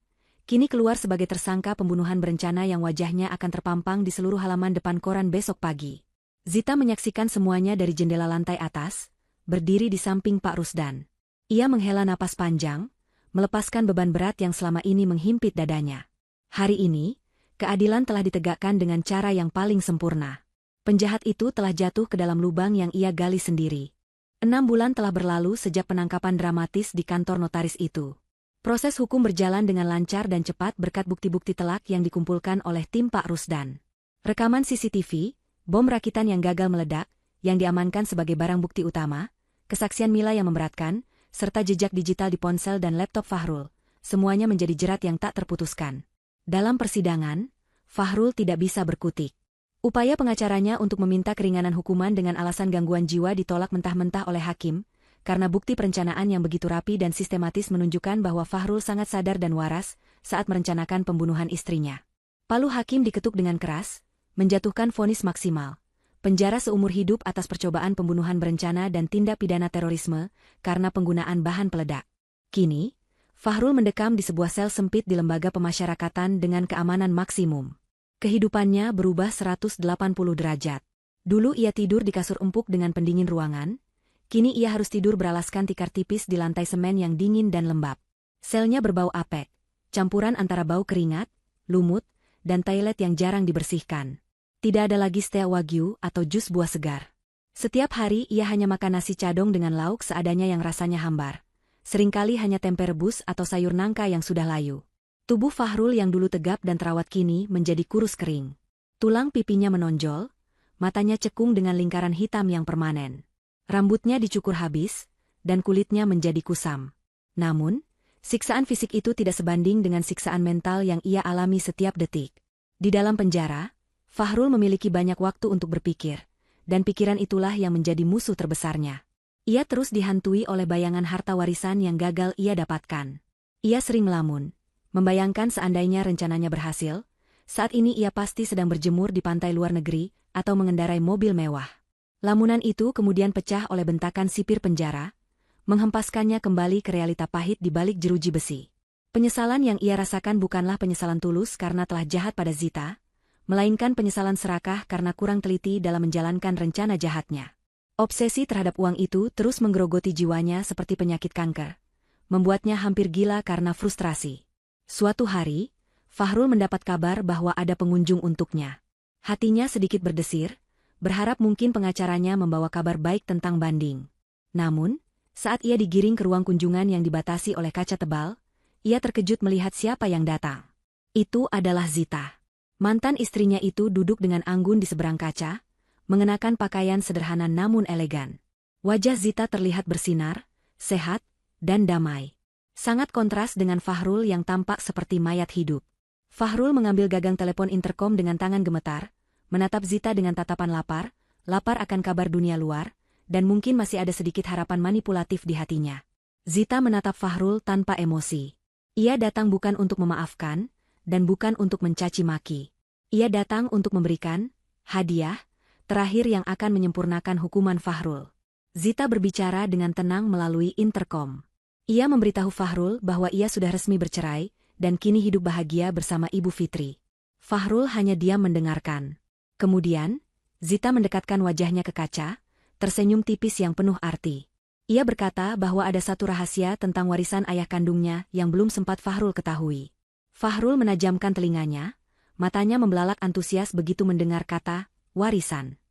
[SPEAKER 1] kini keluar sebagai tersangka pembunuhan berencana yang wajahnya akan terpampang di seluruh halaman depan koran besok pagi. Zita menyaksikan semuanya dari jendela lantai atas, berdiri di samping Pak Rusdan. Ia menghela napas panjang, melepaskan beban berat yang selama ini menghimpit dadanya. Hari ini, keadilan telah ditegakkan dengan cara yang paling sempurna. Penjahat itu telah jatuh ke dalam lubang yang ia gali sendiri. 6 bulan telah berlalu sejak penangkapan dramatis di kantor notaris itu. Proses hukum berjalan dengan lancar dan cepat berkat bukti-bukti telak yang dikumpulkan oleh tim Pak Rusdan. Rekaman CCTV, bom rakitan yang gagal meledak, yang diamankan sebagai barang bukti utama, kesaksian Mila yang memberatkan, serta jejak digital di ponsel dan laptop Fahrul, semuanya menjadi jerat yang tak terputuskan. Dalam persidangan, Fahrul tidak bisa berkutik. Upaya pengacaranya untuk meminta keringanan hukuman dengan alasan gangguan jiwa ditolak mentah-mentah oleh hakim, karena bukti perencanaan yang begitu rapi dan sistematis menunjukkan bahwa Fahrul sangat sadar dan waras saat merencanakan pembunuhan istrinya. Palu hakim diketuk dengan keras, menjatuhkan vonis maksimal. Penjara seumur hidup atas percobaan pembunuhan berencana dan tindak pidana terorisme karena penggunaan bahan peledak. Kini, Fahrul mendekam di sebuah sel sempit di lembaga pemasyarakatan dengan keamanan maksimum. Kehidupannya berubah 180 derajat. Dulu ia tidur di kasur empuk dengan pendingin ruangan, kini ia harus tidur beralaskan tikar tipis di lantai semen yang dingin dan lembab. Selnya berbau apek, campuran antara bau keringat, lumut, dan toilet yang jarang dibersihkan. Tidak ada lagi steak wagyu atau jus buah segar. Setiap hari ia hanya makan nasi cadong dengan lauk seadanya yang rasanya hambar. Seringkali hanya tempe rebus atau sayur nangka yang sudah layu. Tubuh Fahrul yang dulu tegap dan terawat kini menjadi kurus kering. Tulang pipinya menonjol, matanya cekung dengan lingkaran hitam yang permanen. Rambutnya dicukur habis, dan kulitnya menjadi kusam. Namun, siksaan fisik itu tidak sebanding dengan siksaan mental yang ia alami setiap detik. Di dalam penjara, Fahrul memiliki banyak waktu untuk berpikir, dan pikiran itulah yang menjadi musuh terbesarnya. Ia terus dihantui oleh bayangan harta warisan yang gagal ia dapatkan. Ia sering melamun, membayangkan seandainya rencananya berhasil, saat ini ia pasti sedang berjemur di pantai luar negeri atau mengendarai mobil mewah. Lamunan itu kemudian pecah oleh bentakan sipir penjara, menghempaskannya kembali ke realita pahit di balik jeruji besi. Penyesalan yang ia rasakan bukanlah penyesalan tulus karena telah jahat pada Zita, melainkan penyesalan serakah karena kurang teliti dalam menjalankan rencana jahatnya. Obsesi terhadap uang itu terus menggerogoti jiwanya seperti penyakit kanker, membuatnya hampir gila karena frustrasi. Suatu hari, Fahrul mendapat kabar bahwa ada pengunjung untuknya. Hatinya sedikit berdesir, berharap mungkin pengacaranya membawa kabar baik tentang banding. Namun, saat ia digiring ke ruang kunjungan yang dibatasi oleh kaca tebal, ia terkejut melihat siapa yang datang. Itu adalah Zita. Mantan istrinya itu duduk dengan anggun di seberang kaca, mengenakan pakaian sederhana namun elegan. Wajah Zita terlihat bersinar, sehat, dan damai. Sangat kontras dengan Fahrul yang tampak seperti mayat hidup. Fahrul mengambil gagang telepon interkom dengan tangan gemetar, menatap Zita dengan tatapan lapar akan kabar dunia luar, dan mungkin masih ada sedikit harapan manipulatif di hatinya. Zita menatap Fahrul tanpa emosi. Ia datang bukan untuk memaafkan, dan bukan untuk mencaci maki. Ia datang untuk memberikan hadiah terakhir yang akan menyempurnakan hukuman Fahrul. Zita berbicara dengan tenang melalui interkom. Ia memberitahu Fahrul bahwa ia sudah resmi bercerai, dan kini hidup bahagia bersama Ibu Fitri. Fahrul hanya diam mendengarkan. Kemudian, Zita mendekatkan wajahnya ke kaca, tersenyum tipis yang penuh arti. Ia berkata bahwa ada satu rahasia tentang warisan ayah kandungnya yang belum sempat Fahrul ketahui. Fahrul menajamkan telinganya, matanya membelalak antusias begitu mendengar kata warisan.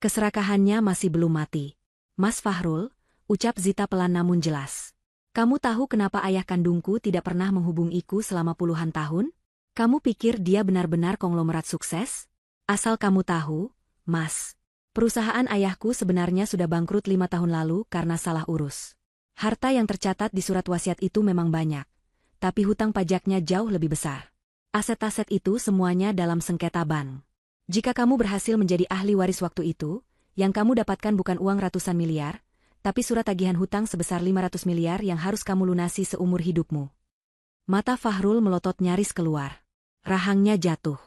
[SPEAKER 1] Keserakahannya masih belum mati. Mas Fahrul, ucap Zita pelan namun jelas. Kamu tahu kenapa ayah kandungku tidak pernah menghubungiku selama puluhan tahun? Kamu pikir dia benar-benar konglomerat sukses? Asal kamu tahu, Mas. Perusahaan ayahku sebenarnya sudah bangkrut 5 tahun lalu karena salah urus. Harta yang tercatat di surat wasiat itu memang banyak, tapi hutang pajaknya jauh lebih besar. Aset-aset itu semuanya dalam sengketa bank. Jika kamu berhasil menjadi ahli waris waktu itu, yang kamu dapatkan bukan uang ratusan miliar, tapi surat tagihan hutang sebesar 500 miliar yang harus kamu lunasi seumur hidupmu. Mata Fahrul melotot nyaris keluar. Rahangnya jatuh.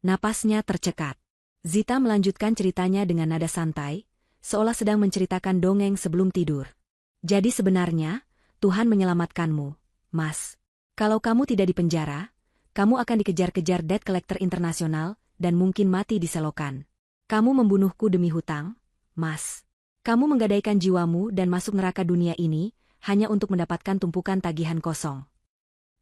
[SPEAKER 1] Napasnya tercekat. Zita melanjutkan ceritanya dengan nada santai, seolah sedang menceritakan dongeng sebelum tidur. Jadi sebenarnya, Tuhan menyelamatkanmu, Mas. Kalau kamu tidak dipenjara, kamu akan dikejar-kejar debt collector internasional dan mungkin mati di selokan. Kamu membunuhku demi hutang, Mas. Kamu menggadaikan jiwamu dan masuk neraka dunia ini hanya untuk mendapatkan tumpukan tagihan kosong.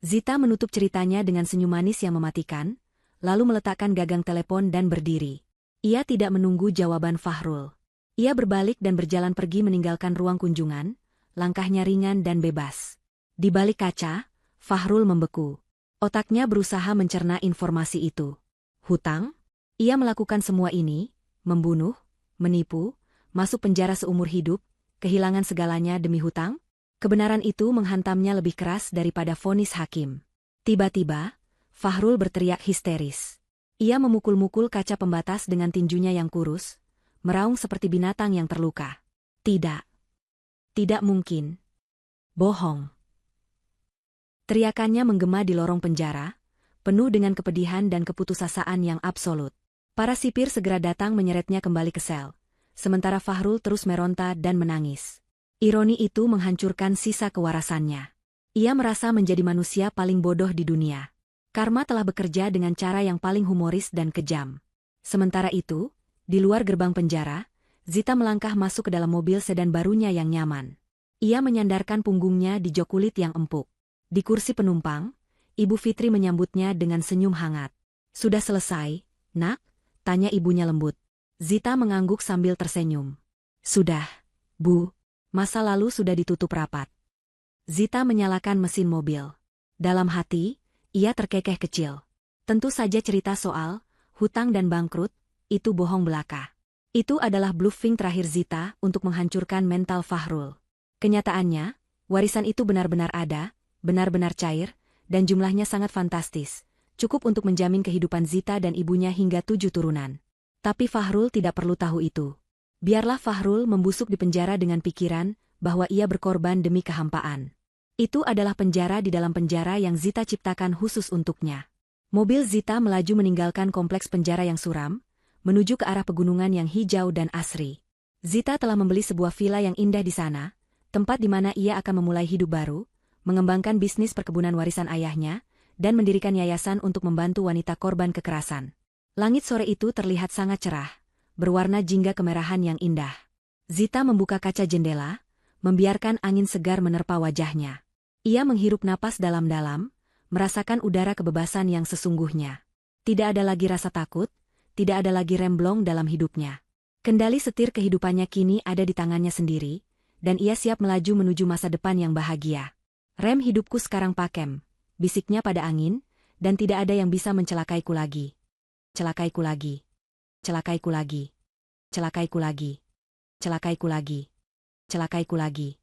[SPEAKER 1] Zita menutup ceritanya dengan senyum manis yang mematikan, lalu meletakkan gagang telepon dan berdiri. Ia tidak menunggu jawaban Fahrul. Ia berbalik dan berjalan pergi meninggalkan ruang kunjungan, langkahnya ringan dan bebas. Di balik kaca, Fahrul membeku. Otaknya berusaha mencerna informasi itu. Hutang? Ia melakukan semua ini, membunuh, menipu, masuk penjara seumur hidup, kehilangan segalanya demi hutang? Kebenaran itu menghantamnya lebih keras daripada vonis hakim. Tiba-tiba, Fahrul berteriak histeris. Ia memukul-mukul kaca pembatas dengan tinjunya yang kurus, meraung seperti binatang yang terluka. Tidak. Tidak mungkin. Bohong. Teriakannya menggema di lorong penjara, penuh dengan kepedihan dan keputusasaan yang absolut. Para sipir segera datang menyeretnya kembali ke sel, sementara Fahrul terus meronta dan menangis. Ironi itu menghancurkan sisa kewarasannya. Ia merasa menjadi manusia paling bodoh di dunia. Karma telah bekerja dengan cara yang paling humoris dan kejam. Sementara itu, di luar gerbang penjara, Zita melangkah masuk ke dalam mobil sedan barunya yang nyaman. Ia menyandarkan punggungnya di jok kulit yang empuk. Di kursi penumpang, Ibu Fitri menyambutnya dengan senyum hangat. Sudah selesai, Nak? Tanya ibunya lembut. Zita mengangguk sambil tersenyum. Sudah, Bu. Masa lalu sudah ditutup rapat. Zita menyalakan mesin mobil. Dalam hati, ia terkekeh kecil. Tentu saja cerita soal hutang dan bangkrut, itu bohong belaka. Itu adalah bluffing terakhir Zita untuk menghancurkan mental Fahrul. Kenyataannya, warisan itu benar-benar ada, benar-benar cair, dan jumlahnya sangat fantastis, cukup untuk menjamin kehidupan Zita dan ibunya hingga 7 turunan. Tapi Fahrul tidak perlu tahu itu. Biarlah Fahrul membusuk di penjara dengan pikiran bahwa ia berkorban demi kehampaan. Itu adalah penjara di dalam penjara yang Zita ciptakan khusus untuknya. Mobil Zita melaju meninggalkan kompleks penjara yang suram, menuju ke arah pegunungan yang hijau dan asri. Zita telah membeli sebuah villa yang indah di sana, tempat di mana ia akan memulai hidup baru, mengembangkan bisnis perkebunan warisan ayahnya, dan mendirikan yayasan untuk membantu wanita korban kekerasan. Langit sore itu terlihat sangat cerah, berwarna jingga kemerahan yang indah. Zita membuka kaca jendela, membiarkan angin segar menerpa wajahnya. Ia menghirup napas dalam-dalam, merasakan udara kebebasan yang sesungguhnya. Tidak ada lagi rasa takut, tidak ada lagi remblong dalam hidupnya. Kendali setir kehidupannya kini ada di tangannya sendiri, dan ia siap melaju menuju masa depan yang bahagia. Rem hidupku sekarang pakem, bisiknya pada angin, dan tidak ada yang bisa mencelakaiku lagi. Celakaiku lagi. Celakaiku lagi. Celakaiku lagi. Celakaiku lagi. Celakaiku lagi.